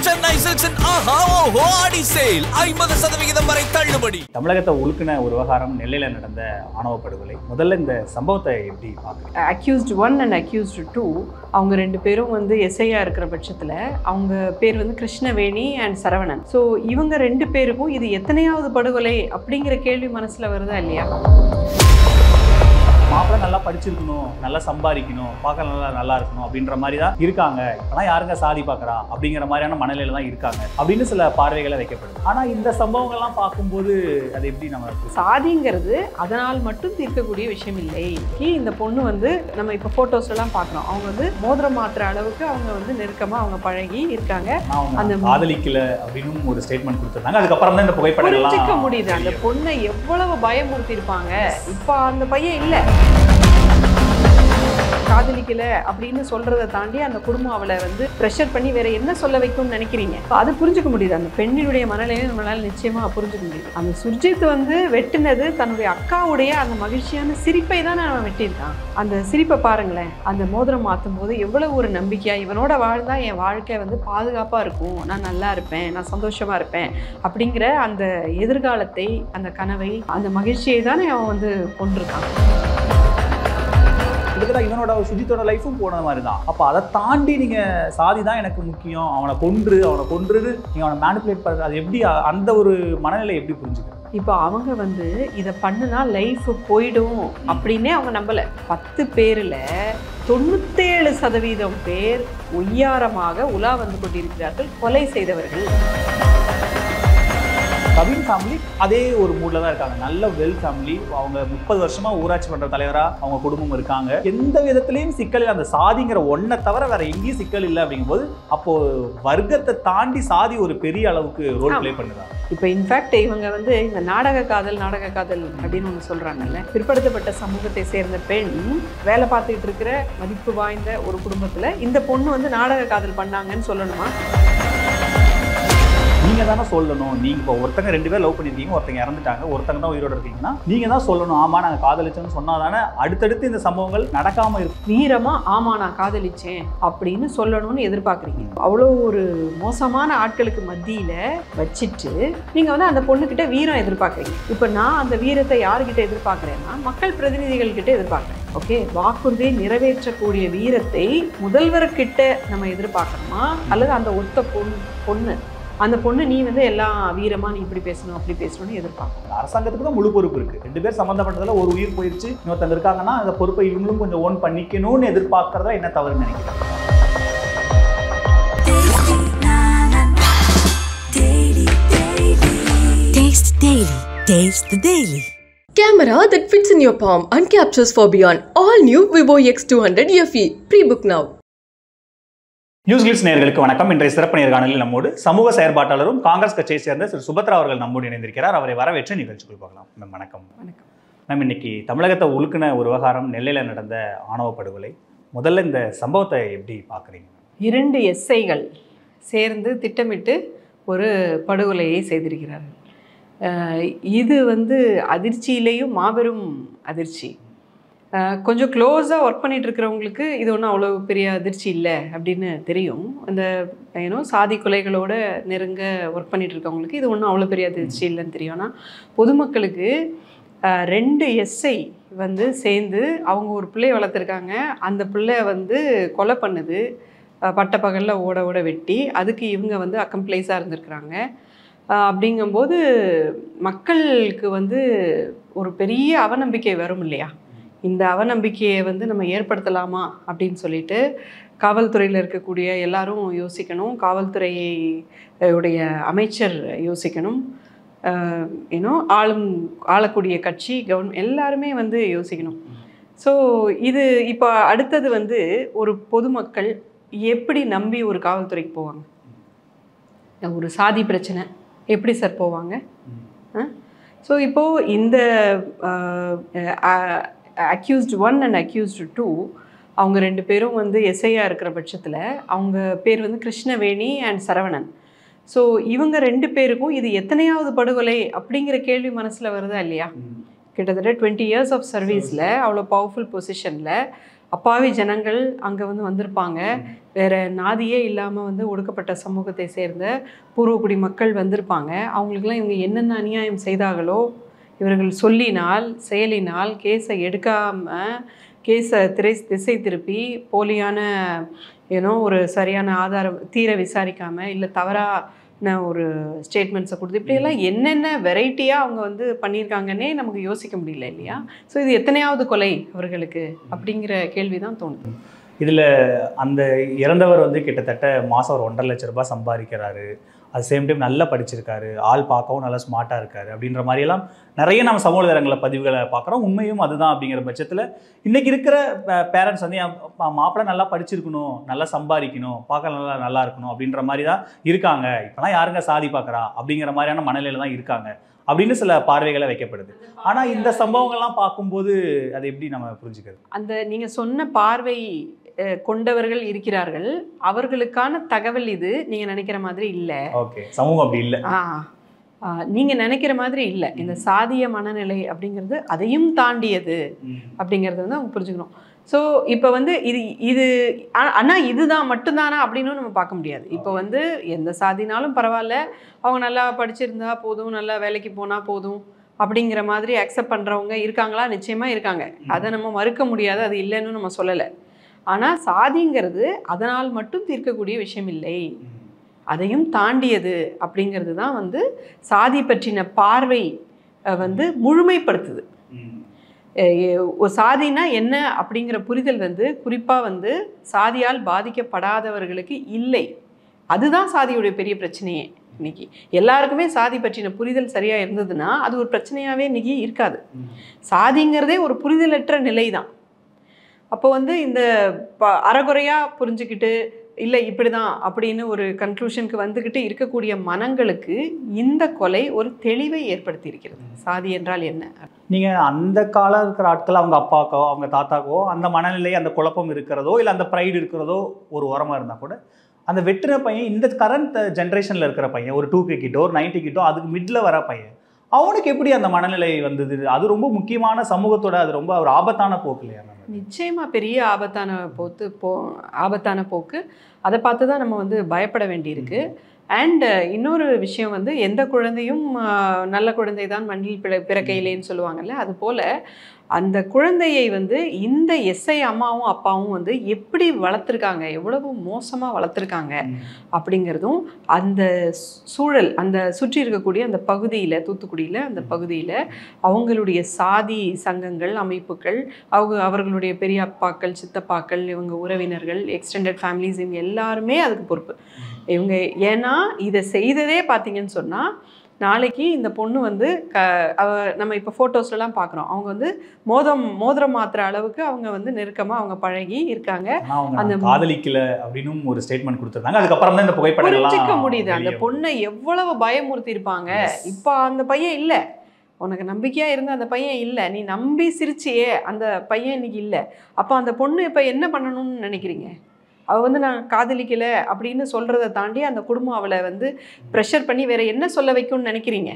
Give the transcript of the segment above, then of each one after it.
Chennai Silks in Aha Oho Adi Sale 50% வரை தள்ளுபடி. தமிழகத்தை உலுக்கின ஒரு விவகாரம் நெல்லையில் நடந்த ஆணவ படுகொலை. முதல்ல இந்த சம்பவத்தை எப்படி பார்க்குறீங்க? அக்யூஸ்ட் 1 அண்ட் அக்யூஸ்ட் 2 அவங்க ரெண்டு பேரும் வந்து எஸ்ஐயா இருக்கிற பட்சத்தில் அவங்க பேர் வந்து கிருஷ்ணவேணி அண்ட் சரவணன். ஸோ இவங்க ரெண்டு பேருக்கும் இது எத்தனையாவது படுகொலை அப்படிங்கிற கேள்வி மனசில் வருதா இல்லையா? மாப்பிள்ளை நல்லா படிச்சிருக்கணும், நல்லா சம்பாதிக்கணும், பார்க்க நல்லா இருக்கணும் அப்படின்ற மாதிரி தான் இருக்காங்க. இப்போலாம் யாருங்க சாதி பார்க்குறா அப்படிங்கிற மாதிரியான மனநிலையில தான் இருக்காங்க அப்படின்னு சில பார்வைகளை வைக்கப்படுது. ஆனால் இந்த சம்பவங்கள்லாம் பார்க்கும்போது அது எப்படி நம்ம சாதிங்கிறது அதனால் மட்டும் தீர்க்கக்கூடிய விஷயம் இல்லை. இந்த பொண்ணு வந்து நம்ம இப்போ ஃபோட்டோஸ்லாம் பார்க்குறோம், அவங்க வந்து மோதிரம் மாற்றுற அளவுக்கு அவங்க வந்து நெருக்கமாக அவங்க பழகி இருக்காங்க. அந்த காதலிக்கல அப்படின்னு ஒரு ஸ்டேட்மெண்ட் கொடுத்துருந்தாங்க. அதுக்கப்புறம் தான் இந்த புகைப்படம் புரிஞ்சிக்க முடியுது அந்த பொண்ணை எவ்வளவு பயமுறுத்தி இருப்பாங்க. இப்போ அந்த பையன் இல்லை, காதலிக்கல அப்படின்னு சொல்றதை தாண்டி அந்த குடும்பம் அவளை வந்து ப்ரெஷர் பண்ணி வேற என்ன சொல்ல வைக்கும்னு நினைக்கிறீங்க? அது புரிஞ்சுக்க முடியுது. அந்த பெண்ணினுடைய மனநிலையை நம்மளால நிச்சயமா புரிஞ்சுக்க முடியுது. அந்த சுர்ஜித் வந்து வெட்டினது தன்னுடைய அக்காவுடைய அந்த மகிழ்ச்சியான சிரிப்பை தான் அவன் வெட்டியிருக்கான். அந்த சிரிப்பை பாருங்களேன். அந்த மோதிரம் மாற்றும் போது எவ்வளவு ஒரு நம்பிக்கையா, இவனோட வாழ்ந்தா என் வாழ்க்கை வந்து பாதுகாப்பா இருக்கும், நான் நல்லா இருப்பேன், நான் சந்தோஷமா இருப்பேன் அப்படிங்கிற அந்த எதிர்காலத்தை, அந்த கனவை, அந்த மகிழ்ச்சியை தானே அவன் வந்து கொண்டிருக்கான். இவனோட சுஜித்தோட லைஃபும் போன மாதிரி தான். அப்போ அதை தாண்டி நீங்கள் சாதி தான் எனக்கு முக்கியம், அவனை கொன்று நீங்கள் அவனை மேனிப்புலேட் பண்ணுறது, அது எப்படி அந்த ஒரு மனநிலை எப்படி புரிஞ்சுக்கிறேன்? இப்போ அவங்க வந்து இதை பண்ணுனா லைஃப் போயிடும் அப்படின்னே அவங்க நம்பலை. 10 பேரில் 97% பேர் ஒய்யாரமாக உலா வந்து கொண்டிருக்கிறார்கள் கொலை செய்தவர்கள். கவின் ஃபேமிலி அதே ஒரு மூடில் தான் இருக்காங்க. நல்ல வெல் ஃபேமிலி. அவங்க 30 வருஷமா ஊராட்சி பண்ற தலைவராக அவங்க குடும்பம் இருக்காங்க. எந்த விதத்துலையும் சிக்கல் இல்லை. அந்த சாதிங்கிற ஒன்றை தவிர வேற எங்கேயும் சிக்கல் இல்லை. அப்படிங்கும்போது அப்போ வர்க்கத்தை தாண்டி சாதி ஒரு பெரிய அளவுக்கு ரோல் பிளே பண்ணுறாங்க. இப்போ இன்ஃபேக்ட் இவங்க வந்து இந்த நாடக காதல் அப்படின்னு ஒன்று சொல்கிறாங்கல்ல. பிற்படுத்தப்பட்ட சமூகத்தை சேர்ந்த பெண் வேலை பார்த்துக்கிட்டு இருக்கிற மதிப்பு வாய்ந்த ஒரு குடும்பத்தில் இந்த பொண்ணு வந்து நாடக காதல் பண்ணாங்கன்னு சொல்லணுமா? நீங்கள் தானே சொல்லணும். நீங்கள் இப்போ ஒருத்தங்க 2 பேர் லவ் பண்ணியிருக்கீங்க, ஒருத்தங்க இறந்துட்டாங்க, ஒருத்தங்க தான் உயிரோடு இருக்கீங்கன்னா நீங்கள் தான் சொல்லணும், ஆமாம் நாங்கள் காதலிச்சோன்னு சொன்னால் தானே அடுத்தடுத்து இந்த சம்பவங்கள் நடக்காமல் இருக்கும். வீரமாக ஆமாம் நான் காதலிச்சேன் அப்படின்னு சொல்லணும்னு எதிர்பார்க்குறீங்க. அவ்வளோ ஒரு மோசமான ஆட்களுக்கு மத்தியில் வச்சுட்டு நீங்கள் வந்து அந்த பொண்ணுக்கிட்ட வீரம் எதிர்பார்க்குறீங்க. இப்போ நான் அந்த வீரத்தை யாருக்கிட்ட எதிர்பார்க்குறேன்னா மக்கள் பிரதிநிதிகள்கிட்ட எதிர்பார்க்குறேன். ஓகே, வாக்குறுதியை நிறைவேற்றக்கூடிய வீரத்தை முதல்வர்கிட்ட நம்ம எதிர்பார்க்கணுமா, அல்லது அந்த ஒத்த பொண்ணு அந்த பொண்ணு நீ வந்து எல்லாம் வீரமா நீ இப்படி பேசணும் அப்படி பேசணும்னு எதிர்பார்க்கணும்? அரசாங்கத்துக்கு தான் முழு பொறுப்பு இருக்கு. 2 பேர் சம்மந்தப்பட்டதில் ஒரு உயிர் போயிடுச்சு, இன்னொருத்தங்க இருக்காங்கன்னா அந்த பொறுப்பை இவங்களும் கொஞ்சம் ஓன் பண்ணிக்கணும்னு எதிர்பார்க்கறதா என்ன தவறுன்னு நினைக்கிறேன்? Taste the Daily. Camera that fits in your palm and captures for beyond. All new Vivo X200 FE. Pre-book now. News glitz நேயர்களுக்கு வணக்கம். இன்றைய சிறப்பு நேர்காணலில் நம்மோடு சமூக செயற்பாட்டாளரும் காங்கிரஸ் கட்சியை சேர்ந்த திரு சுபத்ரா அவர்கள் நம்மோடு இணைந்திருக்கிறார். அவரை வரவேற்று நிகழ்ச்சிக்குள் பார்க்கலாம். மேம் வணக்கம். வணக்கம் மேம், இன்னைக்கு தமிழகத்தை உலுக்கின ஒரு விவகாரம் நெல்லையில் நடந்த ஆணவ படுகொலை. முதல்ல இந்த சம்பவத்தை எப்படி பார்க்குறீங்க? 2 எஸ்ஐகள் சேர்ந்து திட்டமிட்டு ஒரு படுகொலையை செய்திருக்கிறார்கள். இது வந்து அதிர்ச்சியிலேயும் மாபெரும் அதிர்ச்சி. கொஞ்சம் க்ளோஸாக ஒர்க் பண்ணிகிட்டு இருக்கிறவங்களுக்கு இது ஒன்றும் அவ்வளோ பெரிய அதிர்ச்சி இல்லை அப்படின்னு தெரியும். அந்த சாதி கொலைகளோட நெருங்க ஒர்க் பண்ணிகிட்டு இருக்கவங்களுக்கு இது ஒன்றும் அவ்வளோ பெரிய அதிர்ச்சி இல்லைன்னு தெரியும். ஆனால் பொதுமக்களுக்கு 2 எஸ்ஐ வந்து சேர்ந்து அவங்க ஒரு பிள்ளையை வளர்த்துருக்காங்க, அந்த பிள்ளை வந்து கொலை பண்ணுது, பட்டப்பகலில் ஓட வெட்டி, அதுக்கு இவங்க வந்து அக்கம்ப்ளைஸாக இருந்திருக்கிறாங்க. அப்படிங்கும்போது மக்களுக்கு வந்து ஒரு பெரிய அவநம்பிக்கை வரும் இல்லையா? இந்த அவநம்பிக்கையை வந்து நம்ம ஏற்படுத்தலாமா அப்படின்னு சொல்லிட்டு காவல்துறையில் இருக்கக்கூடிய எல்லாரும் யோசிக்கணும். காவல்துறையுடைய அமைச்சர் யோசிக்கணும், ஆளக்கூடிய கட்சி, கவர்மெண்ட் எல்லாருமே வந்து யோசிக்கணும். ஸோ இது இப்போ அடுத்தது வந்து ஒரு பொதுமக்கள் எப்படி நம்பி ஒரு காவல்துறைக்கு போவாங்க? ஒரு சாதி பிரச்சனை எப்படி சார் போவாங்க? ஸோ இப்போது இந்த அக்யூஸ்ட் 1 அண்ட் அக்யூஸ்ட் 2 அவங்க ரெண்டு பேரும் வந்து எஸ்ஐயா இருக்கிற பட்சத்தில் அவங்க பேர் வந்து கிருஷ்ணவேணி அண்ட் சரவணன். ஸோ இவங்க ரெண்டு பேருக்கும் இது எத்தனையாவது படுகொலை அப்படிங்கிற கேள்வி மனசில் வருதா இல்லையா? கிட்டத்தட்ட 20 years ஆஃப் சர்வீஸில் அவ்வளோ பவர்ஃபுல் பொசிஷனில் அப்பாவி ஜனங்கள் அங்கே வந்து வந்திருப்பாங்க. வேறு நாதியே இல்லாமல் வந்து ஒடுக்கப்பட்ட சமூகத்தை சேர்ந்த பூர்வக்குடி மக்கள் வந்திருப்பாங்க. அவங்களுக்கெல்லாம் இவங்க என்னென்ன அநியாயம் செய்தார்களோ இவர்கள் சொல்லினால் செயலினால் கேஸை எடுக்காமல் கேஸை திசை திருப்பி போலியான ஒரு சரியான ஆதாரம் தீர விசாரிக்காமல் இல்லை தவறான ஒரு ஸ்டேட்மெண்ட்ஸை கொடுத்து இப்படியெல்லாம் என்னென்ன வெரைட்டியாக அவங்க வந்து பண்ணியிருக்காங்கன்னே நமக்கு யோசிக்க முடியல இல்லையா? ஸோ இது எத்தனையாவது கொலை அவர்களுக்கு அப்படிங்கிற கேள்வி தான் தோணுது. இதில் அந்த இறந்தவர் வந்து கிட்டத்தட்ட மாதம் ஒரு 1.5 லட்ச ரூபாய் சம்பாதிக்கிறாரு. அது சேம் டைம் நல்லா படிச்சிருக்காரு, ஆள் பார்க்கவும் நல்லா ஸ்மார்ட்டாக இருக்காரு அப்படின்ற மாதிரியெல்லாம் நிறைய நம்ம சமூக வலைதளங்களில் பதிவுகளை பார்க்குறோம். உண்மையும் அதுதான். அப்படிங்கிற பட்சத்தில் இன்றைக்கி இருக்கிற பேரண்ட்ஸ் வந்து என் மாப்பிள்ளை நல்லா படிச்சிருக்கணும், நல்லா சம்பாதிக்கணும், பார்க்க நல்லா இருக்கணும் அப்படின்ற மாதிரி தான் இருக்காங்க. இப்போலாம் யாருங்க சாதி பார்க்குறா அப்படிங்கிற மாதிரியான மனநிலையில் தான் இருக்காங்க அப்படின்னு சில பார்வைகளை வைக்கப்படுது. ஆனால் இந்த சம்பவங்கள்லாம் பார்க்கும்போது அதை எப்படி நம்ம புரிஞ்சுக்கிறது? அந்த நீங்கள் சொன்ன பார்வை கொண்டவர்கள் இருக்கிறார்கள், அவர்களுக்கான தகவல் இது. நீங்கள் நினைக்கிற மாதிரி இல்லை. ஓகே, சமூகம் அப்படி இல்லை. நீங்கள் நினைக்கிற மாதிரி இல்லை. இந்த சாதிய மனநிலை அப்படிங்கிறது அதையும் தாண்டியது அப்படிங்கிறது வந்து அவங்க புரிஞ்சுக்கணும். ஸோ இப்போ வந்து இது ஆனால் இதுதான் மட்டும்தானா அப்படின்னு நம்ம பார்க்க முடியாது. இப்போ வந்து எந்த சாதினாலும் பரவாயில்ல, அவங்க நல்லா படிச்சிருந்தா போதும், நல்லா வேலைக்கு போனால் போதும் அப்படிங்கிற மாதிரி அக்செப்ட் பண்ணுறவங்க இருக்காங்களா? நிச்சயமாக இருக்காங்க. அதை நம்ம மறுக்க முடியாது, அது இல்லைன்னு நம்ம சொல்லலை. ஆனால் சாதிங்கிறது அதனால் மட்டும் தீர்க்கக்கூடிய விஷயம் இல்லை, அதையும் தாண்டியது அப்படிங்கிறது தான் வந்து சாதி பற்றின பார்வை வந்து முழுமைப்படுத்துது. சாதினா என்ன அப்படிங்கிற புரிதல் வந்து குறிப்பாக வந்து சாதியால் பாதிக்கப்படாதவர்களுக்கு இல்லை. அதுதான் சாதியுடைய பெரிய பிரச்சனையே. இன்னைக்கு எல்லாருக்குமே சாதி பற்றின புரிதல் சரியாக இருந்ததுன்னா அது ஒரு பிரச்சனையாகவே இன்னைக்கு இருக்காது. சாதிங்கிறதே ஒரு புரிதலற்ற நிலை தான். அப்போ வந்து இந்த அறகுறையாக புரிஞ்சுக்கிட்டு இல்லை இப்படி தான் அப்படின்னு ஒரு கன்க்ளூஷனுக்கு வந்துக்கிட்டு இருக்கக்கூடிய மனங்களுக்கு இந்த கொலை ஒரு தெளிவை ஏற்படுத்தி இருக்கிறது. சாதி என்றால் என்ன? நீங்கள் அந்த காலம் இருக்கிற ஆட்கள் அவங்க அப்பாக்கோ அவங்க தாத்தாக்கோ அந்த மனநிலை அந்த குழப்பம் இருக்கிறதோ இல்லை அந்த ப்ரைடு இருக்கிறதோ ஒரு ஓரமாக இருந்தால் கூட அந்த வெட்டுற பையன் இந்த கரண்ட் ஜென்ரேஷனில் இருக்கிற பையன் ஒரு 2K கிட்டோ ஒரு 90 கிட்டோ அதுக்கு மிடில் வர பையன் அவனுக்கு எப்படி அந்த மனநிலை வந்தது? அது ரொம்ப முக்கியமான சமூகத்தோட அது ரொம்ப ஒரு ஆபத்தான போக்கு இல்லையா? நிச்சயமாக பெரிய ஆபத்தான போக்கு. அதை பார்த்து தான் நம்ம வந்து பயப்பட வேண்டியிருக்கு. அண்ட் இன்னொரு விஷயம் வந்து எந்த குழந்தையும் நல்ல குழந்தை தான் மண்ணில் பிறக்கையிலேன்னு சொல்லுவாங்கல்ல, அதுபோல் அந்த குழந்தையை வந்து இந்த எஸ்ஐ அம்மாவும் அப்பாவும் வந்து எப்படி வளர்த்துருக்காங்க, எவ்வளவு மோசமாக வளர்த்துருக்காங்க அப்படிங்கிறதும் அந்த சூழல் அந்த சுற்றி இருக்கக்கூடிய அந்த பகுதியில் தூத்துக்குடியில் அந்த பகுதியில் அவங்களுடைய சாதி சங்கங்கள் அமைப்புகள் அவர்களுடைய பெரிய அப்பாக்கள் சித்தப்பாக்கள் இவங்க உறவினர்கள் எக்ஸ்டெண்டட் ஃபேமிலிஸ் இவங்க எல்லாருமே அதுக்கு பொறுப்பு. இவங்க ஏன்னா இதை செய்ததே பார்த்தீங்கன்னு சொன்னால் நாளைக்கு இந்த பொண்ணு வந்து நம்ம இப்போ ஃபோட்டோஸ்லாம் பார்க்குறோம், அவங்க வந்து மோதிரம் மாத்திர அளவுக்கு அவங்க வந்து நெருக்கமாக அவங்க பழகி இருக்காங்க. அந்த காதலிக்கல அப்படின்னு ஒரு ஸ்டேட்மெண்ட் கொடுத்துருந்தாங்க. அதுக்கப்புறம் தான் இந்த புகைப்படம் புரிஞ்சிக்க முடியுது அந்த பொண்ணை எவ்வளவு பயமுறுத்தி இருப்பாங்க. இப்போ அந்த பையன் இல்லை, உனக்கு நம்பிக்கையாக இருந்த அந்த பையன் இல்லை, நீ நம்பி சிரிச்சியே அந்த பையன் இன்னைக்கு இல்லை. அப்போ அந்த பொண்ணு இப்போ என்ன பண்ணணும்னு நினைக்கிறீங்க? அவள் வந்து நான் காதலிக்கலை அப்படின்னு சொல்கிறத தாண்டி அந்த குடும்பம் அவளை வந்து ப்ரெஷர் பண்ணி வேறு என்ன சொல்ல வைக்கும்னு நினைக்கிறீங்க?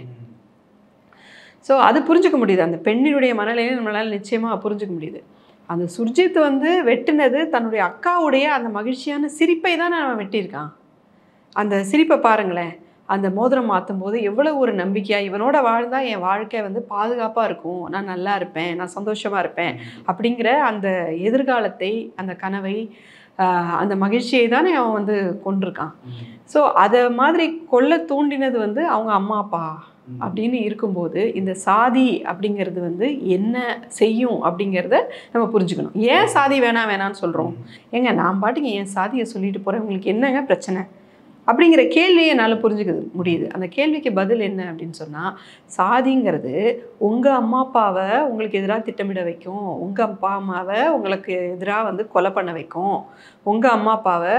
ஸோ அது புரிஞ்சுக்க முடியுது, அந்த பெண்ணினுடைய மனநிலையை நம்மளால் நிச்சயமாக புரிஞ்சுக்க முடியுது. அந்த சுர்ஜித் வந்து வெட்டினது தன்னுடைய அக்காவுடைய அந்த மகிழ்ச்சியான சிரிப்பை தான் அவன் வெட்டியிருக்கான். அந்த சிரிப்பை பாருங்களேன், அந்த மோதிரம் மாற்றும் போது எவ்வளோ ஒரு நம்பிக்கையாக இவனோட வாழ்ந்தால் என் வாழ்க்கை வந்து பாதுகாப்பாக இருக்கும், நான் நல்லா இருப்பேன், நான் சந்தோஷமாக இருப்பேன் அப்படிங்கிற அந்த எதிர்காலத்தை அந்த கனவை அந்த மகிழ்ச்சியை தானே அவன் வந்து கொண்டிருக்கான். ஸோ அதை மாதிரி கொல்ல தூண்டினது வந்து அவங்க அம்மா அப்பா அப்படின்னு இருக்கும்போது இந்த சாதி அப்படிங்கிறது வந்து என்ன செய்யும் அப்படிங்கிறத நம்ம புரிஞ்சுக்கணும். ஏன் சாதி வேணான்னு சொல்கிறோம்? ஏங்க நான் பாட்டுக்கு என் சாதியை சொல்லிட்டு போகிறேன், உங்களுக்கு என்னங்க பிரச்சனை அப்படிங்கிற கேள்வியை என்னால் புரிஞ்சுக்க முடியுது. அந்த கேள்விக்கு பதில் என்ன அப்படின்னு சொன்னால், சாதிங்கிறது உங்கள் அம்மா அப்பாவை உங்களுக்கு எதிராக திட்டமிட வைக்கும், உங்கள் அப்பா அம்மாவை உங்களுக்கு எதிராக வந்து கொலை பண்ண வைக்கும், உங்கள் அம்மா அப்பாவை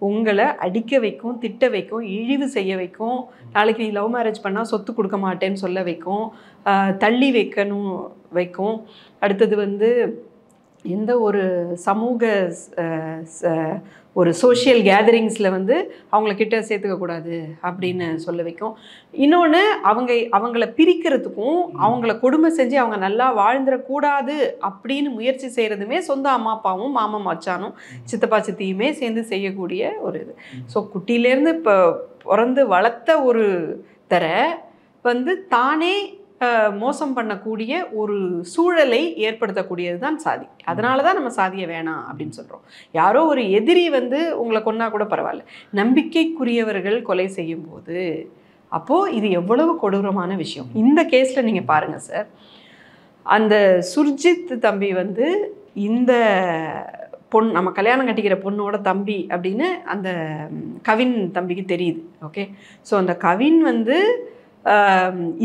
உங்களை அடிக்க வைக்கும், திட்ட வைக்கும், இழிவு செய்ய வைக்கும், நாளைக்கு நீ லவ் மேரேஜ் பண்ணால் சொத்து கொடுக்க மாட்டேன்னு சொல்ல வைக்கும், தள்ளி வைக்கும். அடுத்தது வந்து எந்த ஒரு சமூக ஒரு சோஷியல் கேதரிங்ஸில் வந்து அவங்கள கிட்ட சேர்த்துக்கக்கூடாது அப்படின்னு சொல்ல வைக்கும். இன்னொன்று அவங்கள பிரிக்கிறதுக்கும் அவங்கள கொடுமை செஞ்சு அவங்க நல்லா வாழ்ந்துடக்கூடாது அப்படின்னு முயற்சி செய்கிறதுமே சொந்த அம்மா அப்பாவும் மாமா மச்சானும் சித்தப்பா சித்தியுமே சேர்ந்து செய்யக்கூடிய ஒரு இது. ஸோ குட்டியிலேருந்து இப்போ பிறந்து வளர்த்த ஒரு வந்து தானே மோசம் பண்ணக்கூடிய ஒரு சூழலை ஏற்படுத்தக்கூடியது தான் சாதி. அதனால தான் நம்ம சாதியை வேணாம் அப்படின்னு சொல்கிறோம். யாரோ ஒரு எதிரி வந்து உங்களை கொன்னா கூட பரவாயில்ல, நம்பிக்கைக்குரியவர்கள் கொலை செய்யும் போது அப்போது இது எவ்வளவு கொடூரமான விஷயம். இந்த கேஸில் நீங்கள் பாருங்கள் சார், அந்த சுர்ஜித் தம்பி வந்து இந்த நம்ம கல்யாணம் கட்டிக்கிற பொண்ணோட தம்பி அப்படின்னு அந்த கவின் தம்பிக்கு தெரியுது. ஓகே, ஸோ அந்த கவின் வந்து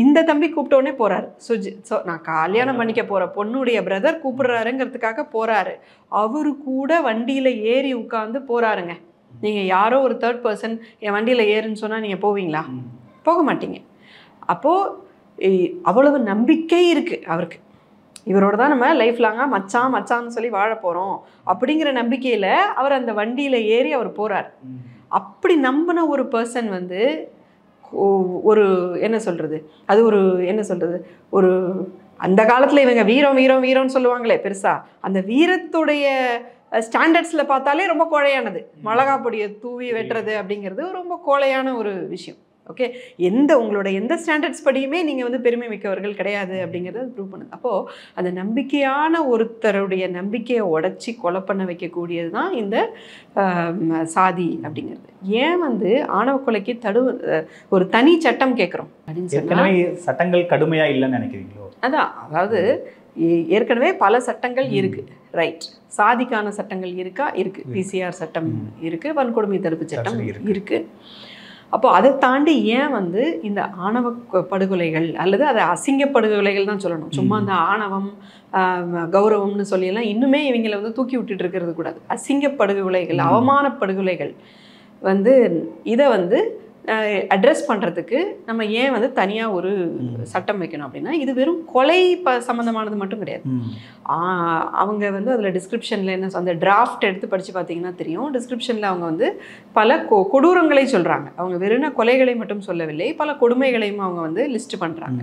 இந்த தம்பி கூப்பிட்டோடனே போகிறாரு சுர்ஜித். ஸோ நான் கல்யாணம் பண்ணிக்க போகிற பொண்ணுடைய பிரதர் கூப்பிடுறாருங்கிறதுக்காக போகிறாரு. அவரு கூட வண்டியில் ஏறி உட்காந்து போகிறாருங்க. நீங்கள் யாரோ ஒரு தேர்ட் பர்சன் என் வண்டியில் ஏறுன்னு சொன்னால் நீங்கள் போவீங்களா? போக மாட்டீங்க. அப்போது அவ்வளவு நம்பிக்கை இருக்குது அவருக்கு, இவரோட தான் நம்ம லைஃப் லாங்காக மச்சான்னு சொல்லி வாழ போகிறோம் அப்படிங்கிற நம்பிக்கையில் அவர் அந்த வண்டியில் ஏறி அவர் போகிறார். அப்படி நம்பின ஒரு பர்சன் வந்து ஒரு என்ன சொல்கிறது, அது ஒரு என்ன சொல்கிறது, ஒரு அந்த காலத்தில் இவங்க வீரம்னு சொல்லுவாங்களே பெருசாக, அந்த வீரத்துடைய ஸ்டாண்டர்ட்ஸில் பார்த்தாலே ரொம்ப கோழையானது. மிளகா பொடியை தூவி வெட்டுறது அப்படிங்கிறது ரொம்ப கோழையான ஒரு விஷயம். ஓகே, உங்களோட எந்த ஸ்டாண்டர்ட்ஸ் படியுமே நீங்கள் வந்து பெருமை மிக்கவர்கள் கிடையாது அப்படிங்கிறத ப்ரூவ் பண்ணுது. அப்போது அந்த நம்பிக்கையான ஒருத்தருடைய நம்பிக்கையை உடச்சி கொலை பண்ண வைக்கக்கூடியது தான் இந்த சாதி அப்படிங்கிறது. ஏன் வந்து ஆணவ கொலைக்கு ஒரு தனி சட்டம் கேட்குறோம் அப்படின்னு சொல்லி சட்டங்கள் கடுமையாக இல்லைன்னு நினைக்கிறீங்களோ? அதாவது ஏற்கனவே பல சட்டங்கள் இருக்குது, ரைட். சாதிக்கான சட்டங்கள் இருக்குது, பிசிஆர் சட்டம் இருக்குது, வன்கொடுமை தடுப்பு சட்டம் இருக்குது. அப்போ அதை தாண்டி ஏன் வந்து இந்த ஆணவ படுகொலைகள் அல்லது அதை அசிங்க படுகொலைகள் தான் சொல்லணும், சும்மா அந்த ஆணவம் கௌரவம்னு சொல்லியெல்லாம் இன்னுமே இவங்களை வந்து தூக்கி விட்டுட்டு இருக்கிறது கூடாது. அசிங்க படுகொலைகள், அவமான படுகொலைகள் வந்து இதை வந்து அட்ரஸ் பண்ணுறதுக்கு நம்ம ஏன் வந்து தனியாக ஒரு சட்டம் வைக்கணும் அப்படின்னா, இது வெறும் கொலை சம்மந்தமானது மட்டும் கிடையாது. அவங்க வந்து அதில் டிஸ்கிரிப்ஷனில் என்ன அந்த டிராஃப்ட் எடுத்து படித்து பார்த்தீங்கன்னா தெரியும். டிஸ்கிரிப்ஷனில் அவங்க வந்து பல கொடூரங்களை சொல்கிறாங்க. அவங்க வெறும் கொலைகளை மட்டும் சொல்லவில்லை, பல கொடுமைகளையும் அவங்க வந்து லிஸ்ட் பண்ணுறாங்க.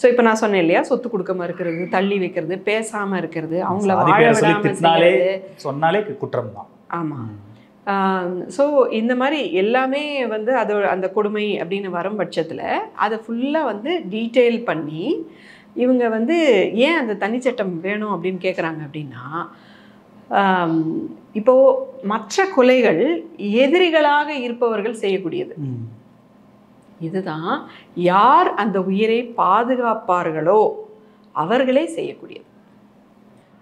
ஸோ இப்போ நான் சொன்னேன் இல்லையா, சொத்து கொடுக்காம இருக்கிறது, தள்ளி வைக்கிறது, பேசாமல் இருக்கிறது, அவங்கள வாழ விடாமல் சொன்னாலே குற்றம் தான். ஆமாம். ஸோ இந்த மாதிரி எல்லாமே வந்து அந்த கொடுமை அப்படின்னு வரும் பட்சத்தில் அதை ஃபுல்லாக வந்து டீட்டெயில் பண்ணி இவங்க வந்து ஏன் அந்த தனிச்சட்டம் வேணும் அப்படின்னு கேட்குறாங்க அப்படின்னா, இப்போது மற்ற கொலைகள் எதிரிகளாக இருப்பவர்கள் செய்யக்கூடியது. இதுதான் யார் அந்த உயிரை பாதுகாப்பார்களோ அவர்களே செய்யக்கூடியது.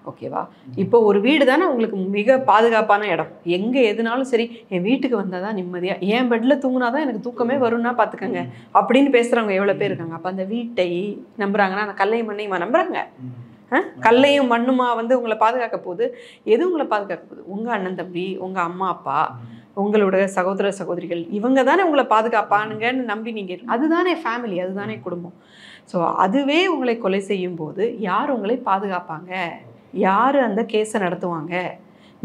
ஓகேவா? இப்போ ஒரு வீடு தானே உங்களுக்கு மிக பாதுகாப்பான இடம். எங்கே எதுனாலும் சரி, என் வீட்டுக்கு வந்தால் தான் நிம்மதியாக, என் பெட்டில் தூங்கினா தான் எனக்கு தூக்கமே வரும்னா பார்த்துக்கங்க அப்படின்னு பேசுகிறவங்க எவ்வளோ பேர் இருக்காங்க. அப்போ அந்த வீட்டை நம்புகிறாங்கன்னா அந்த கல்லையும் மண்ணையுமா நம்புகிறாங்க? கல்லையும் மண்ணுமா வந்து உங்களை பாதுகாக்க போகுது? எது உங்களை பாதுகாக்க போகுது? உங்கள் அண்ணன் தம்பி, உங்கள் அம்மா அப்பா, உங்களோட சகோதர சகோதரிகள், இவங்க தானே உங்களை பாதுகாப்பானுங்கன்னு நம்பி நீங்கள், அதுதானே ஃபேமிலி, அதுதானே குடும்பம். ஸோ அதுவே உங்களை கொலை செய்யும் போது யார் உங்களை பாதுகாப்பாங்க? யார் அந்த கேஸை நடத்துவாங்க?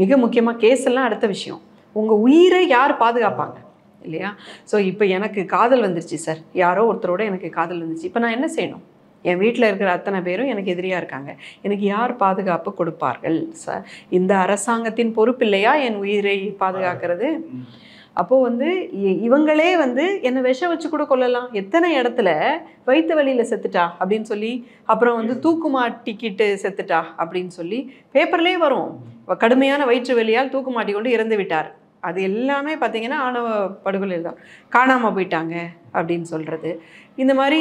மிக முக்கியமாக கேஸ் எல்லாம் அடுத்த விஷயம், உங்கள் உயிரை யார் பாதுகாப்பாங்க இல்லையா? ஸோ இப்போ எனக்கு காதல் வந்துருச்சு சார், யாரோ ஒருத்தரோட எனக்கு காதல் வந்துருச்சு, இப்போ நான் என்ன செய்யணும்? என் வீட்டில் இருக்கிற அத்தனை பேரும் எனக்கு எதிரியாக இருக்காங்க, எனக்கு யார் பாதுகாப்பு கொடுப்பார்கள் சார்? இந்த அரசாங்கத்தின் பொறுப்பு இல்லையா என் உயிரை பாதுகாக்கிறது? அப்போது வந்து இவங்களே வந்து என்னை விஷம் வச்சு கூட கொள்ளலாம். எத்தனை இடத்துல வயிற்று வலியில் செத்துட்டா அப்படின்னு சொல்லி, அப்புறம் வந்து தூக்குமாட்டிக்கிட்டு செத்துட்டா அப்படின்னு சொல்லி பேப்பர்லேயே வரும். கடுமையான வயிற்று வலியால் தூக்குமாட்டி கொண்டு இறந்து விட்டார். அது எல்லாமே பார்த்திங்கன்னா ஆணவ படுகொலை தான். காணாமல் போயிட்டாங்க அப்படின்னு சொல்கிறது, இந்த மாதிரி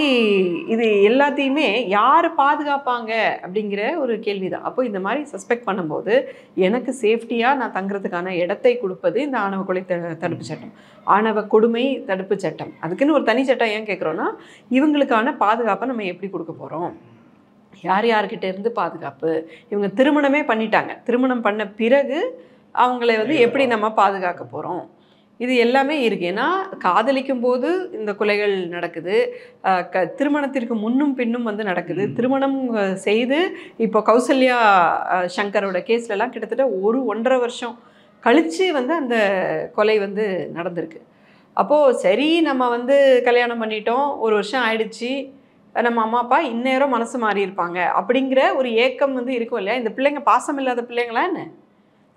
இது எல்லாத்தையுமே யார் பாதுகாப்பாங்க அப்படிங்கிற ஒரு கேள்வி தான். அப்போ இந்த மாதிரி சஸ்பெக்ட் பண்ணும்போது எனக்கு சேஃப்டியாக நான் தங்குறதுக்கான இடத்தை கொடுப்பது இந்த ஆணவ கொலை தடுப்பு சட்டம், ஆணவ கொடுமை தடுப்பு சட்டம். அதுக்குன்னு ஒரு தனி சட்டம் ஏன் கேட்குறோன்னா, இவங்களுக்கான பாதுகாப்பை நம்ம எப்படி கொடுக்க போகிறோம், யார் யார்கிட்ட இருந்து பாதுகாப்பு, இவங்க திருமணமே பண்ணிட்டாங்க, திருமணம் பண்ண பிறகு அவங்கள வந்து எப்படி நம்ம பாதுகாக்க போகிறோம், இது எல்லாமே இருக்குது. ஏன்னா காதலிக்கும் போது இந்த கொலைகள் நடக்குது, திருமணத்திற்கு முன்னும் பின்னும் வந்து நடக்குது. திருமணம் செய்து இப்போ கௌசல்யா சங்கரோட கேஸ்லலாம் கிட்டத்தட்ட 1.5 வருஷம் கழித்து வந்து அந்த கொலை வந்து நடந்திருக்கு. அப்போது சரி நம்ம வந்து கல்யாணம் பண்ணிட்டோம், ஒரு வருஷம் ஆயிடுச்சு, நம்ம அம்மா அப்பா இந்நேரம் மனசு மாறி இருப்பாங்க அப்படிங்கிற ஒரு ஏக்கம் வந்து இருக்கும் இல்லையா? இந்த பிள்ளைங்க பாசம் இல்லாத பிள்ளைங்களா என்ன?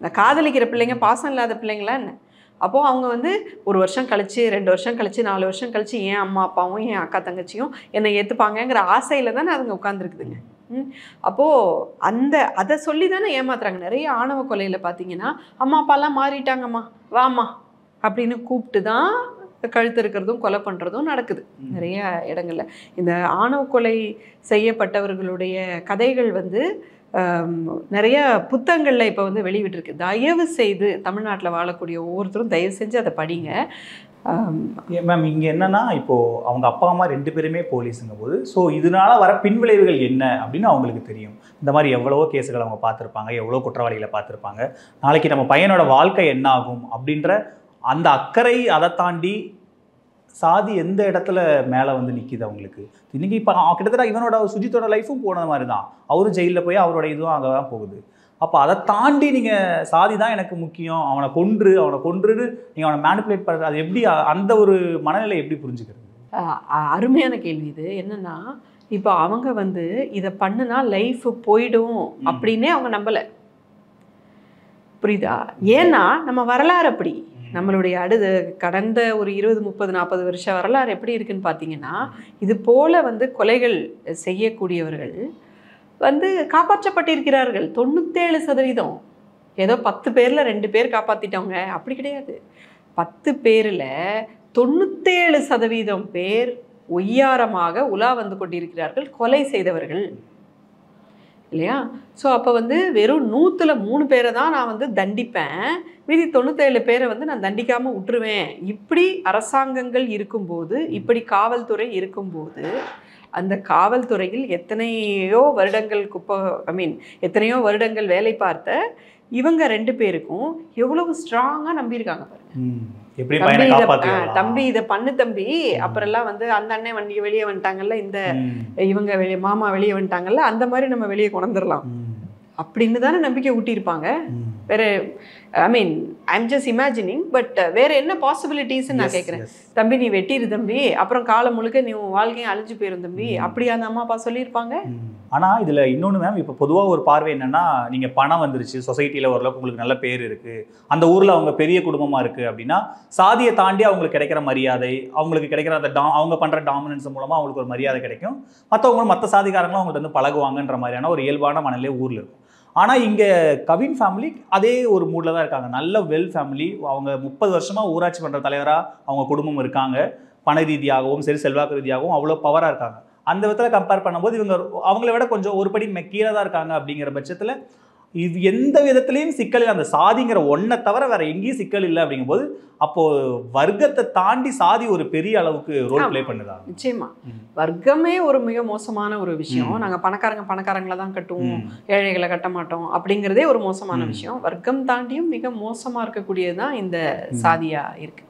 இந்த காதலிக்கிற பிள்ளைங்க பாசம் இல்லாத பிள்ளைங்களா என்ன? அப்போது அவங்க வந்து ஒரு வருஷம் கழிச்சு, 2 வருஷம் கழிச்சு, 4 வருஷம் கழிச்சு என் அம்மா அப்பாவும் என் அக்கா தங்கச்சியும் என்னை ஏற்றுப்பாங்கங்கிற ஆசையில் தானே அதுங்க உட்காந்துருக்குதுங்க. அப்போது அதை சொல்லி தானே ஏமாத்துறாங்க. நிறைய ஆணவ கொலையில் பார்த்தீங்கன்னா, அம்மா அப்பாலாம் மாறிட்டாங்கம்மா வாம்மா அப்படின்னு கூப்பிட்டு தான் கழுத்து இருக்கிறதும் கொலை பண்ணுறதும் நடக்குது நிறைய இடங்களில். இந்த ஆணவ கொலை செய்யப்பட்டவர்களுடைய கதைகள் வந்து நிறைய புத்தகங்களில் இப்போ வந்து வெளிவிட்டிருக்கு. தயவு செய்து தமிழ்நாட்டில் வாழக்கூடிய ஒவ்வொருத்தரும் தயவு செஞ்சு அதை படிங்க. மேம் இங்கே என்னன்னா, இப்போது அவங்க அப்பா அம்மா 2 பேருமே போலீஸுங்க போது, ஸோ இதனால வர பின்விளைவுகள் என்ன அப்படின்னு அவங்களுக்கு தெரியும். இந்த மாதிரி எவ்வளவோ கேஸுகள் அவங்க பார்த்துருப்பாங்க, எவ்வளோ குற்றவாளிகளை பார்த்துருப்பாங்க. நாளைக்கு நம்ம பையனோட வாழ்க்கை என்ன ஆகும் அப்படின்ற அந்த அக்கறை, அதை தாண்டி சாதி எந்த இடத்துல மேலே வந்து நிற்கிது அவங்களுக்கு. இன்னைக்கு இப்போ கிட்டத்தட்ட இவனோட சுஜித்தோட லைஃப்பும் போன மாதிரி தான். அவரும் ஜெயிலில் போய் அவரோட இதுவும் அங்கே தான் போகுது. அப்போ அதை தாண்டி நீங்கள் சாதி தான் எனக்கு முக்கியம், அவனை கொன்றுன்னு நீங்கள் அவனை மேனிப்புலேட் பண்ணுறது, அது எப்படி அந்த ஒரு மனநிலை எப்படி புரிஞ்சுக்கிறது? அருமையான கேள்வி இது. என்னன்னா, இப்போ அவங்க வந்து இதை பண்ணுனா லைஃப் போயிடும் அப்படின்னே அவங்க நம்பலை. புரியுதா? ஏன்னா நம்ம வரலாறு அப்படி, நம்மளுடைய கடந்த ஒரு 20, 30, 40 வருஷ வரலாறு எப்படி இருக்குன்னு பார்த்தீங்கன்னா, இது போல வந்து கொலைகள் செய்யக்கூடியவர்கள் வந்து காப்பாற்றப்பட்டிருக்கிறார்கள் 97%. ஏதோ 10 பேரில் 2 பேர் காப்பாற்றிட்டவங்க அப்படி கிடையாது. 10 பேரில் 97% பேர் ஒய்யாரமாக உலா வந்து கொண்டிருக்கிறார்கள் கொலை செய்தவர்கள் இல்லையா? ஸோ அப்போ வந்து வெறும் 100ல் 3 பேரை தான் நான் வந்து தண்டிப்பேன், மீதி 97 பேரை வந்து நான் தண்டிக்காமல் விட்டுருவேன். இப்படி அரசாங்கங்கள் இருக்கும்போது, இப்படி காவல்துறை இருக்கும்போது, அந்த காவல்துறையில் எத்தனையோ வருடங்கள் எத்தனையோ வருடங்கள் வேலை பார்த்த இவங்க 2 பேருக்கும் எவ்வளவு ஸ்ட்ராங்காக நம்பியிருக்காங்க பாருங்க. தம்பி இதை பண்ணு தம்பி, அப்புறம்லாம் வந்து அந்த அண்ணன் வெளியே வந்துட்டாங்கல்ல, இந்த இவங்க மாமா வெளியே வந்துட்டாங்கல்ல, அந்த மாதிரி நம்ம வெளியே கொண்டுடலாம் அப்படின்னு தானே நம்பிக்கை ஊட்டியிருப்பாங்க. வேற ஐம் ஜஸ்ட் இமேஜினிங், பட் வேற என்ன பாசிபிலிட்டிஸ்ன்னு நான் கேட்குறேன். தம்பி நீ வெட்டிரு தம்பி, அப்புறம் காலம் முழுக்க நீ வாழ்க்கையும் அழிஞ்சு போயிரும் தம்பி, அப்படியா அந்த அம்மா அப்பா சொல்லியிருப்பாங்க? ஆனால் இதில் இன்னொன்று மேம், இப்போ பொதுவாக ஒரு பார்வை என்னென்னா, நீங்கள் பணம் வந்துருச்சு, சொசைட்டியில் ஓரளவுக்கு உங்களுக்கு நல்ல பேர் இருக்குது, அந்த ஊரில் அவங்க பெரிய குடும்பமாக இருக்குது அப்படின்னா, சாதியை தாண்டி அவங்களுக்கு கிடைக்கிற மரியாதை, அவங்களுக்கு கிடைக்கிற அந்த அவங்க பண்ணுற டாமினன்ஸ் மூலமாக அவங்களுக்கு ஒரு மரியாதை கிடைக்கும், மற்றவங்களும் மற்ற சாதிக்காரங்களும் அவங்கள்ட்ட வந்து பழகுவாங்கன்ற மாதிரியான ஒரு இயல்பான மனநிலை ஊரில் இருக்கும். ஆனால் இங்கே கவின் ஃபேமிலி அதே ஒரு மூடில் தான் இருக்காங்க. நல்ல வெல் ஃபேமிலி, அவங்க 30 வருஷமாக ஊராட்சி பண்ணுற தலைவராக அவங்க குடும்பம் இருக்காங்க, பண ரீதியாகவும் சரி செல்வாக்கு ரீதியாகவும் அவ்வளோ பவராக இருக்காங்க. அந்த விதத்தில் கம்பேர் பண்ணும்போது இவங்க அவங்கள விட கொஞ்சம் ஒரு படி கீழே தான் இருக்காங்க. அப்படிங்கிற பட்சத்தில் இது எந்த விதத்துலையும் சிக்கல் இல்லை, அந்த சாதிங்கிற ஒன்றை தவிர வேற எங்கேயும் சிக்கல் இல்லை. அப்படிங்கும்போது அப்போது வர்க்கத்தை தாண்டி சாதி ஒரு பெரிய அளவுக்கு ரோல் பிளே பண்ணுதா? நிச்சயமா வர்க்கமே ஒரு மிக மோசமான ஒரு விஷயம். நாங்கள் பணக்காரங்களை தான் கட்டுவோம், ஏழைகளை கட்ட மாட்டோம் அப்படிங்கிறதே ஒரு மோசமான விஷயம். வர்க்கம் தாண்டியும் மிக மோசமாக இருக்கக்கூடியது தான் இந்த சாதியாக இருக்குது.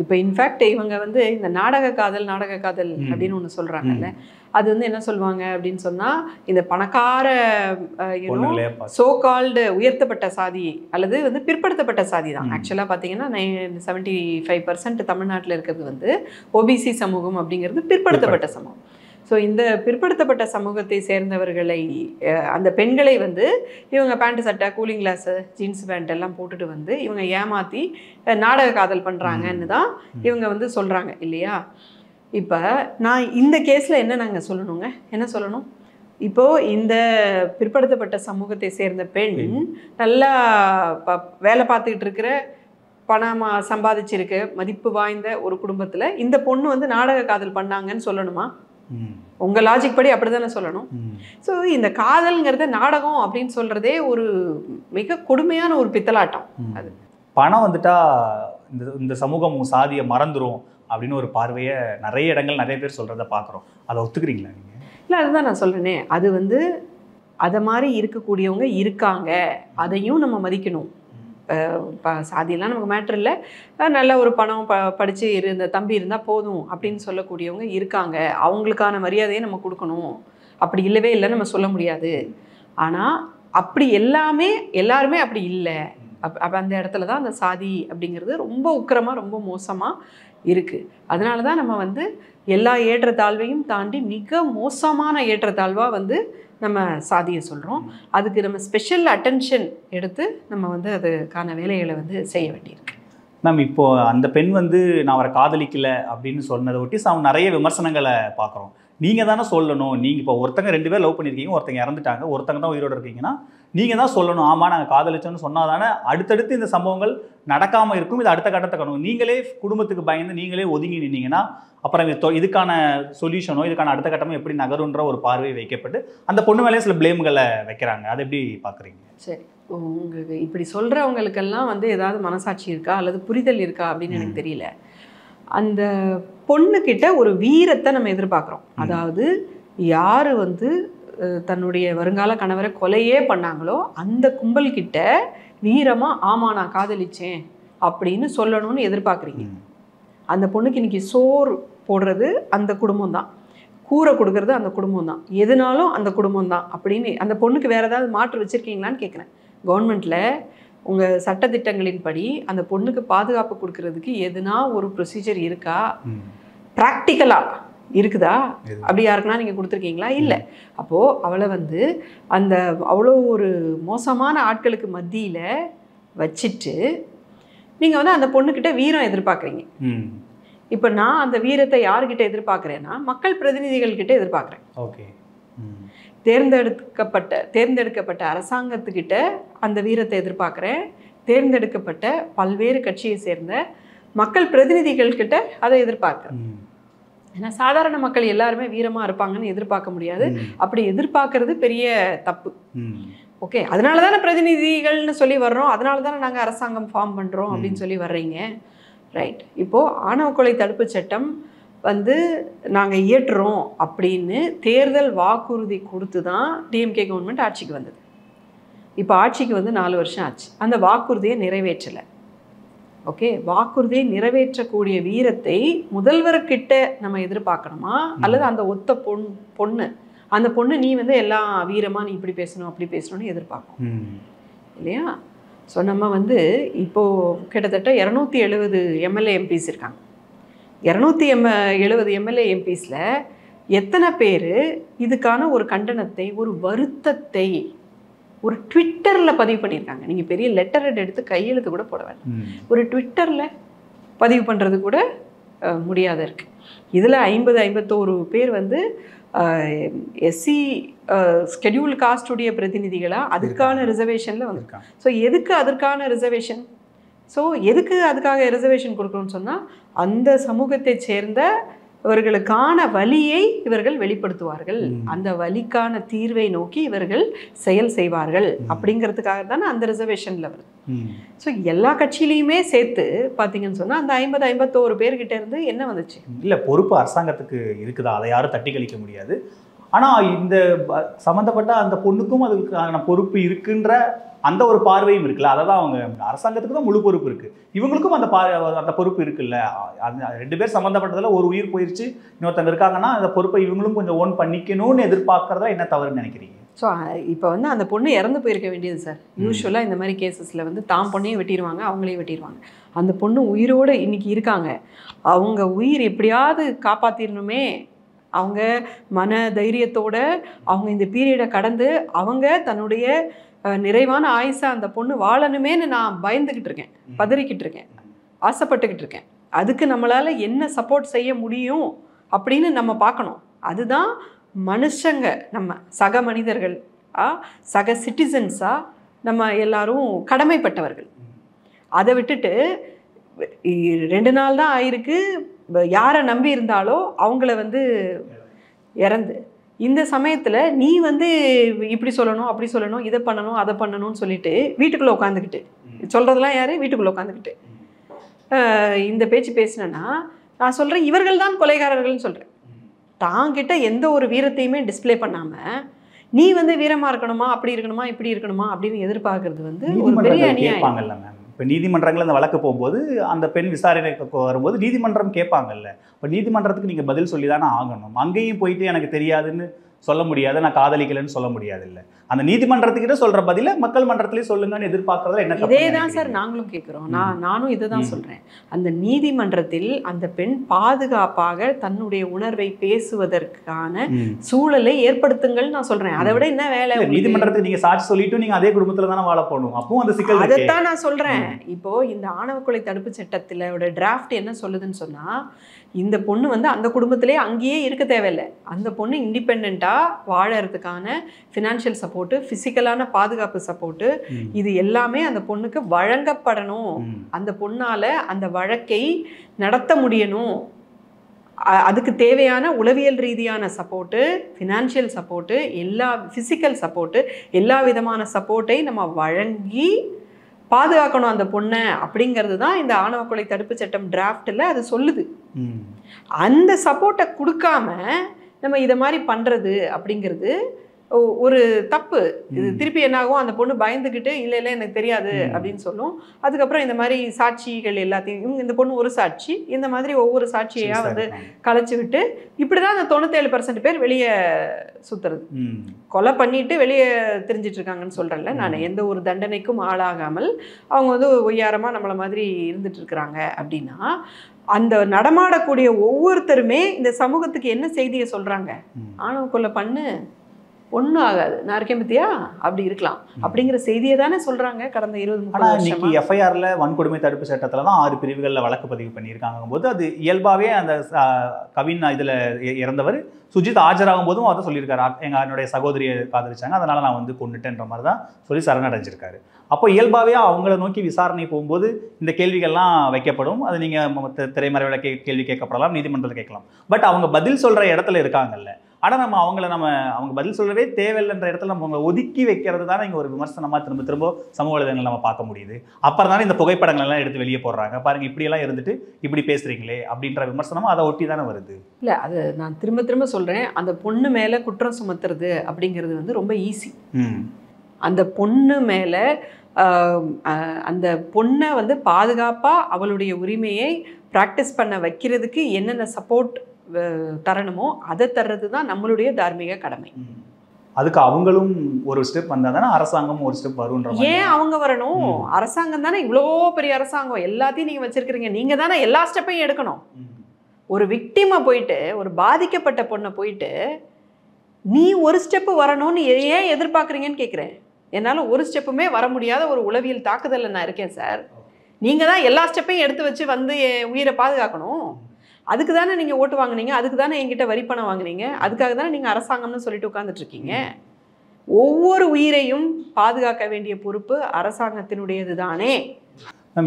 இப்போ இன்ஃபேக்ட் இவங்க வந்து இந்த நாடக காதல் அப்படின்னு ஒன்று சொல்கிறாங்கல்ல, அது வந்து என்ன சொல்லுவாங்க அப்படின்னு சொன்னால், இந்த பணக்கார சோ கால்டு உயர்த்தப்பட்ட சாதி அல்லது வந்து பிற்படுத்தப்பட்ட சாதி தான். ஆக்சுவலாக பார்த்தீங்கன்னா 75% தமிழ்நாட்டில் இருக்கிறது வந்து ஓபிசி சமூகம் அப்படிங்கிறது பிற்படுத்தப்பட்ட சமூகம். ஸோ இந்த பிற்படுத்தப்பட்ட சமூகத்தை சேர்ந்தவர்களை, அந்த பெண்களை வந்து இவங்க பேண்ட் சட்டை, கூலிங் கிளாஸு, ஜீன்ஸ் பேண்ட் எல்லாம் போட்டுட்டு வந்து இவங்க ஏமாற்றி நாடக காதல் பண்ணுறாங்கன்னு தான் இவங்க வந்து சொல்கிறாங்க இல்லையா? இப்போ நான் இந்த கேஸில் என்ன சொல்லணும்? இப்போது இந்த பிற்படுத்தப்பட்ட சமூகத்தை சேர்ந்த பெண் நல்லா வேலை பார்த்துக்கிட்டு இருக்கிற, பணமாக சம்பாதிச்சிருக்க, மதிப்பு வாய்ந்த ஒரு குடும்பத்தில் இந்த பொண்ணு வந்து நாடக காதல் பண்ணாங்கன்னு சொல்லணுமா? உங்கள் லாஜிக் படி அப்படி தானே சொல்லணும். ஸோ இந்த காதல்ங்கிறத நாடகம் அப்படின்னு சொல்கிறதே ஒரு மிக கொடுமையான ஒரு பித்தலாட்டம். அது பணம் வந்துட்டா இந்த சமூகம் சாதியை மறந்துடும் அப்படின்னு ஒரு பார்வையை நிறைய இடங்கள் நிறைய பேர் சொல்கிறத பார்க்குறோம். அதை ஒத்துக்கிறீங்களா நீங்கள்? இல்லை, அதுதான் நான் சொல்கிறேனே. அது வந்து அதை மாதிரி இருக்கக்கூடியவங்க இருக்காங்க, அதையும் நம்ம மதிக்கணும். சாதியெல்லாம் நமக்கு மேட்ரு இல்லை, நல்ல ஒரு பணம் படித்து இருந்த தம்பி இருந்தால் போதும் அப்படின்னு சொல்லக்கூடியவங்க இருக்காங்க, அவங்களுக்கான மரியாதையை நம்ம கொடுக்கணும். அப்படி இல்லவே இல்லைன்னு நம்ம சொல்ல முடியாது. ஆனால் அப்படி எல்லாருமே அப்படி இல்லை. அப்போ அந்த இடத்துல தான் அந்த சாதி அப்படிங்கிறது ரொம்ப உக்கிரமாக ரொம்ப மோசமாக இருக்குது. அதனால தான் நம்ம வந்து எல்லா ஏற்றத்தாழ்வையும் தாண்டி மிக மோசமான ஏற்றத்தாழ்வாக வந்து நம்ம சாதியை சொல்கிறோம். அதுக்கு நம்ம ஸ்பெஷல் அட்டென்ஷன் எடுத்து நம்ம வந்து அதுக்கான வேலைகளை வந்து செய்ய வேண்டியிருக்கு. மேம், இப்போ அந்த பெண் வந்து நான் அவரை காதலிக்கலை அப்படின்னு சொன்னதை ஒட்டி அவங்க நிறைய விமர்சனங்களை பார்க்குறோம். நீங்கள் தானே சொல்லணும். நீங்கள் இப்போ ஒருத்தங்க 2 பேர் லவ் பண்ணியிருக்கீங்க, ஒருத்தங்க இறந்துட்டாங்க, ஒருத்தங்க தான் உயிரோடு இருக்கீங்கன்னா நீங்கள் தான் சொல்லணும். ஆமாம் நாங்கள் காதலிச்சோன்னு சொன்னால் தானே அடுத்தடுத்து இந்த சம்பவங்கள் நடக்காமல் இருக்கும். இது அடுத்த கட்டத்தை காணும். நீங்களே குடும்பத்துக்கு பயந்து நீங்களே ஒதுங்கி நின்னீங்கன்னா அப்புறம் இதுக்கான சொல்யூஷனோ இதுக்கான அடுத்த கட்டமோ எப்படி நகருன்ற ஒரு பார்வை வைக்கப்பட்டு அந்த பொண்ணு மேலேயே சில பிளேம்களை வைக்கிறாங்க. அதை எப்படி பார்க்குறீங்க? சரி, உங்களுக்கு இப்படி சொல்கிறவங்களுக்கெல்லாம் வந்து ஏதாவது மனசாட்சி இருக்கா அல்லது புரிதல் இருக்கா அப்படின்னு எனக்கு தெரியல. அந்த பொண்ணுக்கிட்ட ஒரு வீரத்தை நம்ம எதிர்பார்க்குறோம். அதாவது யார் வந்து தன்னுடைய வருங்கால கணவரை கொலையே பண்ணாங்களோ அந்த கும்பல்கிட்ட வீரமாக ஆமாம் நான் காதலிச்சேன் அப்படின்னு சொல்லணும்னு எதிர்பார்க்குறீங்க. அந்த பொண்ணுக்கு இன்றைக்கி சோறு போடுறது அந்த குடும்பம் தான், கூரை கொடுக்கறது அந்த குடும்பம் தான், எதுனாலும் அந்த குடும்பம் தான் அப்படின்னு அந்த பொண்ணுக்கு வேறு ஏதாவது மாற்று வச்சுருக்கீங்களான்னு கேட்குறேன். கவர்மெண்ட்டில் உங்கள் சட்டத்திட்டங்களின்படி அந்த பொண்ணுக்கு பாதுகாப்பு கொடுக்கறதுக்கு எதுனா ஒரு ப்ரொசீஜர் இருக்கா? ப்ராக்டிக்கலாக இருக்குதா? அப்படி யாருக்குன்னா நீங்கள் கொடுத்துருக்கீங்களா? இல்லை. அப்போது அவளை வந்து அந்த அவ்வளோ ஒரு மோசமான ஆட்களுக்கு மத்தியில் வச்சுட்டு நீங்கள் வந்து அந்த பொண்ணுக்கிட்ட வீரம் எதிர்பார்க்குறீங்க. இப்போ நான் அந்த வீரத்தை யாருக்கிட்ட எதிர்பார்க்குறேன்னா மக்கள் பிரதிநிதிகள்கிட்ட எதிர்பார்க்குறேன். ஓகே. தேர்ந்தெடுக்கப்பட்ட அரசாங்கத்துக்கிட்ட அந்த வீரத்தை எதிர்பார்க்குறேன். தேர்ந்தெடுக்கப்பட்ட பல்வேறு கட்சியை சேர்ந்த மக்கள் பிரதிநிதிகள்கிட்ட அதை எதிர்பார்க்குறேன். ஏன்னா சாதாரண மக்கள் எல்லாருமே வீரமாக இருப்பாங்கன்னு எதிர்பார்க்க முடியாது. அப்படி எதிர்பார்க்கறது பெரிய தப்பு. ஓகே, அதனால தானே பிரதிநிதிகள்னு சொல்லி வர்றோம், அதனால தானே நாங்கள் அரசாங்கம் ஃபார்ம் பண்ணுறோம் அப்படின்னு சொல்லி வர்றீங்க. ரைட். இப்போது ஆணவ கொலை தடுப்பு சட்டம் வந்து நாங்கள் இயற்றுறோம் அப்படின்னு தேர்தல் வாக்குறுதி கொடுத்து தான் டிஎம்கே கவர்மெண்ட் ஆட்சிக்கு வந்தது. இப்போ ஆட்சிக்கு வந்து 4 வருஷம் ஆச்சு. அந்த வாக்குறுதியை நிறைவேற்றலை. ஓகே, வாக்குறுதியை நிறைவேற்றக்கூடிய வீரத்தை முதல்வர்கிட்ட நம்ம எதிர்பார்க்கணுமா அல்லது அந்த ஒத்த பொண்ணு அந்த பொண்ணு நீ வந்து எல்லாம் வீரமாக நீ இப்படி பேசணும் அப்படி பேசணும்னு எதிர்பார்க்கணும் இல்லையா? ஸோ நம்ம வந்து இப்போது கிட்டத்தட்ட 270 எம்எல்ஏ எம்பிஸ் இருக்காங்க. 270 எம்எல்ஏ எம்பிஸில் எத்தனை பேர் இதுக்கான ஒரு கண்டனத்தை ஒரு வருத்தத்தை ஒரு ட்விட்டரில் பதிவு பண்ணியிருக்காங்க? நீங்கள் பெரிய லெட்டர் எடுத்து கையெழுத்து கூட போட வேண்டாம், ஒரு ட்விட்டரில் பதிவு பண்ணுறது கூட முடியாத இருக்குது. இதில் 51 பேர் வந்து எஸ்சி ஸ்கெடியூல் காஸ்டுடைய பிரதிநிதிகளாக அதுக்கான ரிசர்வேஷனில் வந்திருக்காங்க. ஸோ எதுக்கு அதற்கான ரிசர்வேஷன்? ஸோ எதுக்கு அதுக்காக ரிசர்வேஷன் கொடுக்கணும்னு சொன்னால் அந்த சமூகத்தை சேர்ந்தவர்களுக்கான வலியை இவர்கள் வெளிப்படுத்துவார்கள், அந்த வலிக்கான தீர்வை நோக்கி இவர்கள் செயல் செய்வார்கள் அப்படிங்கிறதுக்காக தானே அந்த ரிசர்வேஷனில் வருது. ஸோ எல்லா கட்சியிலையுமே சேர்த்து பார்த்தீங்கன்னு சொன்னால் அந்த 51 பேர்கிட்ட இருந்து என்ன வந்துச்சு? இல்லை, பொறுப்பு அரசாங்கத்துக்கு இருக்குதா? அதை யாரும் தட்டி கழிக்க முடியாது. ஆனால் இந்த சம்மந்தப்பட்ட அந்த பொண்ணுக்கும் அதுக்கான பொறுப்பு இருக்குன்ற அந்த ஒரு பார்வையும் இருக்குல்ல. அதை தான் அவங்க அரசாங்கத்துக்கு தான் முழு பொறுப்பு இருக்குது, இவங்களுக்கும் அந்த பொறுப்பு இருக்குல்ல. அந்த 2 பேர் சம்மந்தப்பட்டதில் ஒரு உயிர் போயிடுச்சு, இன்னொருத்தங்க இருக்காங்கன்னா அந்த பொறுப்பை இவங்களும் கொஞ்சம் ஓன் பண்ணிக்கணும்னு எதிர்பார்க்குறதா என்ன தவறுன்னு நினைக்கிறீங்க? ஸோ இப்போ வந்து அந்த பொண்ணு இறந்து போயிருக்க வேண்டியது சார். யூஸ்வலாக இந்த மாதிரி கேசஸில் வந்து தாம் பொண்ணையும் வெட்டிடுவாங்க, அவங்களையும் வெட்டிடுவாங்க. அந்த பொண்ணு உயிரோடு இன்றைக்கி இருக்காங்க, அவங்க உயிர் எப்படியாவது காப்பாற்றிடணுமே, அவங்க மன தைரியத்தோட அவங்க இந்த பீரியடை கடந்து அவங்க தன்னுடைய நிறைவான ஆயுசை அந்த பொண்ணு வாழணுமேன்னு நான் பயந்துக்கிட்டு இருக்கேன், பதறிக்கிட்டு இருக்கேன், ஆசைப்பட்டுக்கிட்டு இருக்கேன். அதுக்கு நம்மளால் என்ன சப்போர்ட் செய்ய முடியும் அப்படின்னு நம்ம பார்க்கணும். அதுதான் மனுஷங்க, நம்ம சக மனிதர்கள், சக சிட்டிசன்ஸாக நம்ம எல்லாரும் கடமைப்பட்டவர்கள். அதை விட்டுட்டு 2 நாள் தான் ஆயிருக்கு, யாரை நம்பி இருந்தாலோ அவங்கள வந்து இறந்து இந்த சமயத்தில் நீ வந்து இப்படி சொல்லணும் அப்படி சொல்லணும் இதை பண்ணணும் அதை பண்ணணும்னு சொல்லிட்டு வீட்டுக்குள்ளே உட்காந்துக்கிட்டு சொல்கிறதெல்லாம் யார்? வீட்டுக்குள்ளே உட்காந்துக்கிட்டு இந்த பேச்சு பேசினேன்னா நான் சொல்கிறேன் இவர்கள் தான் கொலைகாரர்கள்னு சொல்கிறேன். தாங்கிட்ட எந்த ஒரு வீரத்தையுமே டிஸ்பிளே பண்ணாமல் நீ வந்து வீரமாக இருக்கணுமா அப்படி இருக்கணுமா இப்படி இருக்கணுமா அப்படின்னு எதிர்பார்க்கறது வந்து ஒரு பெரிய அநியாயம். இப்போ நீதிமன்றங்கள் அந்த வழக்கு போகும்போது அந்த பெண் விசாரணைக்கு வரும்போது நீதிமன்றம் கேட்பாங்கல்ல, இப்போ நீதிமன்றத்துக்கு நீங்கள் பதில் சொல்லி தானே ஆகணும். அங்கேயும் போயிட்டு எனக்கு தெரியாதுன்னு சொல்ல முடியாது, நான் காதலிக்கலன்னு சொல்ல முடியாது. இல்லை, அந்த நீதிமன்றத்துக்கிட்ட சொல்ற பதில மக்கள் மன்றத்திலேயே சொல்லுங்கன்னு எதிர்பார்க்கறதுல என்ன? இதே தான் சார் நாங்களும் கேட்குறோம். நானும் இதை தான் சொல்கிறேன். அந்த நீதிமன்றத்தில் அந்த பெண் பாதுகாப்பாக தன்னுடைய உணர்வை பேசுவதற்கான சூழலை ஏற்படுத்துங்கள் நான் சொல்றேன். அதை விட என்ன வேலை? நீதிமன்றத்துக்கு நீங்க சாட்சி சொல்லிட்டு நீங்க அதே குடும்பத்துல தானே வாழ போகணும். அப்பவும் அந்த சிக்கல். அதைத்தான் நான் சொல்றேன். இப்போ இந்த ஆணவ கொலை தடுப்பு சட்டத்திலோட டிராஃப்ட் என்ன சொல்லுதுன்னு சொன்னா, இந்த பொண்ணு வந்து அந்த குடும்பத்திலே அங்கேயே இருக்க தேவையில்லை. அந்த பொண்ணு இண்டிபெண்ட்டாக வாழறதுக்கான ஃபினான்ஷியல் சப்போர்ட்டு, ஃபிசிக்கலான பாதுகாப்பு சப்போர்ட்டு, இது எல்லாமே அந்த பொண்ணுக்கு வழங்கப்படணும். அந்த பொண்ணால் அந்த வழக்கை நடத்த முடியணும். அதுக்கு தேவையான உளவியல் ரீதியான சப்போர்ட்டு, ஃபினான்ஷியல் சப்போர்ட்டு, எல்லா ஃபிசிக்கல் சப்போர்ட்டு, எல்லா விதமான சப்போர்ட்டை நம்ம வழங்கி பாதுகாக்கணும் அந்த பொண்ணை அப்படிங்கிறது தான் இந்த ஆணவ கொலை தடுப்பு சட்டம் டிராஃப்டில் அது சொல்லுது. அந்த சப்போர்ட்டை கொடுக்காம நம்ம இதை மாதிரி பண்ணுறது அப்படிங்கிறது ஒரு தப்பு. இது திருப்பி என்னாகும், அந்த பொண்ணு பயந்துக்கிட்டு இல்லை இல்லை எனக்கு தெரியாது அப்படின்னு சொல்லும். அதுக்கப்புறம் இந்த மாதிரி சாட்சிகள் எல்லாத்தையும், இந்த பொண்ணு ஒரு சாட்சி, இந்த மாதிரி ஒவ்வொரு சாட்சியாக வந்து கலைச்சி விட்டு இப்படி தான் அந்த 97% பேர் வெளியே சுற்றுறது. கொலை பண்ணிட்டு வெளியே தெரிஞ்சிட்டு இருக்காங்கன்னு சொல்கிறேன்ல நான். எந்த ஒரு தண்டனைக்கும் ஆளாகாமல் அவங்க வந்து ஒய்யாரமாக நம்மளை மாதிரி இருந்துட்டு இருக்கிறாங்க அப்படின்னா, அந்த நடமாடக்கூடிய ஒவ்வொருத்தருமே இந்த சமூகத்துக்கு என்ன செய்தியை சொல்கிறாங்க? ஆணவ கொலை பண்ணு, ஒன்றும் ஆகாது, நான் இருக்கேன் பத்தியா, அப்படி இருக்கலாம் அப்படிங்கிற செய்தியை தானே சொல்றாங்க கடந்த 20-30 வருஷமா. எஃப்ஐஆர்ல வன்கொடுமை தடுப்பு சட்டத்துல தான் 6 பிரிவுகளில் வழக்கு பதிவு பண்ணியிருக்காங்க போது, அது இயல்பாகவே அந்த கவின் இதுல இறந்தவர் சுஜித் ஆஜராகும் போதும் அதை சொல்லியிருக்காரு. என்னுடைய சகோதரியை காதலிச்சாங்க, அதனால நான் வந்து கொண்டுட்டேன்ற மாதிரி தான் சொல்லி சரணடைஞ்சிருக்காரு. அப்போ இயல்பாகவே அவங்கள நோக்கி விசாரணை போகும்போது இந்த கேள்விகள்லாம் வைக்கப்படும். அது நீங்கள் திரைமறைவில் கேள்வி கேட்கப்படலாம், நீதிமன்றத்தில் கேட்கலாம். பட் அவங்க பதில் சொல்கிற இடத்துல இருக்காங்கல்ல. ஆனால் அவங்க பதில் சொல்லவே தேவையில்லைன்ற இடத்துல நம்ம அவங்களை ஒதுக்கி வைக்கிறது தானே இங்கே ஒரு விமர்சனமாக திரும்ப சமூக வலைதளங்கள் நம்ம பார்க்க முடியுது. அப்புறம் தானே இந்த புகைப்படங்கள் எல்லாம் எடுத்து வெளியே போடுறாங்க. பாருங்க, இப்படியெல்லாம் இருந்துட்டு இப்படி பேசுறீங்களே அப்படின்ற விமர்சனமும் அதை ஒட்டி தானே வருது. இல்லை, அது நான் திரும்ப சொல்கிறேன். அந்த பொண்ணு மேலே குற்றம் சுமத்துறது அப்படிங்கிறது வந்து ரொம்ப ஈஸி. அந்த பொண்ணு மேலே அந்த பொண்ணை வந்து பாதுகாப்பாக அவளுடைய உரிமையை ப்ராக்டிஸ் பண்ண வைக்கிறதுக்கு என்னென்ன சப்போர்ட் தரணுமோ அதை தர்றது தான் நம்மளுடைய தார்மீக கடமை. அதுக்கு அவங்களும் ஒரு ஸ்டெப் வந்தால் தானே அரசாங்கமும் ஒரு ஸ்டெப் வரும்ன்ற. ஏன் அவங்க வரணும்? அரசாங்கம் தானே இவ்வளோ பெரிய அரசாங்கம், எல்லாத்தையும் நீங்கள் வச்சிருக்கிறீங்க, நீங்கள் தானே எல்லா ஸ்டெப்பையும் எடுக்கணும். ஒரு விக்டிமை போயிட்டு, ஒரு பாதிக்கப்பட்ட பொண்ணை போயிட்டு நீ ஒரு ஸ்டெப்பு வரணும்னு ஏன் எதிர்பார்க்குறீங்கன்னு கேட்குறேன். என்னால் ஒரு ஸ்டெப்புமே வர முடியாத ஒரு உளவியல் தாக்குதலில் நான் இருக்கேன் சார். நீங்கள் தான் எல்லா ஸ்டெப்பையும் எடுத்து வச்சு வந்து உயிரை பாதுகாக்கணும். அதுக்கு தானே நீங்கள் ஓட்டு வாங்கினீங்க, அதுக்கு தானே என்கிட்ட வரி பணம் வாங்கினீங்க, அதுக்காக தானே நீங்கள் அரசாங்கம்னு சொல்லிட்டு உட்காந்துட்டு இருக்கீங்க. ஒவ்வொரு உயிரையும் பாதுகாக்க வேண்டிய பொறுப்பு அரசாங்கத்தினுடையது தானே.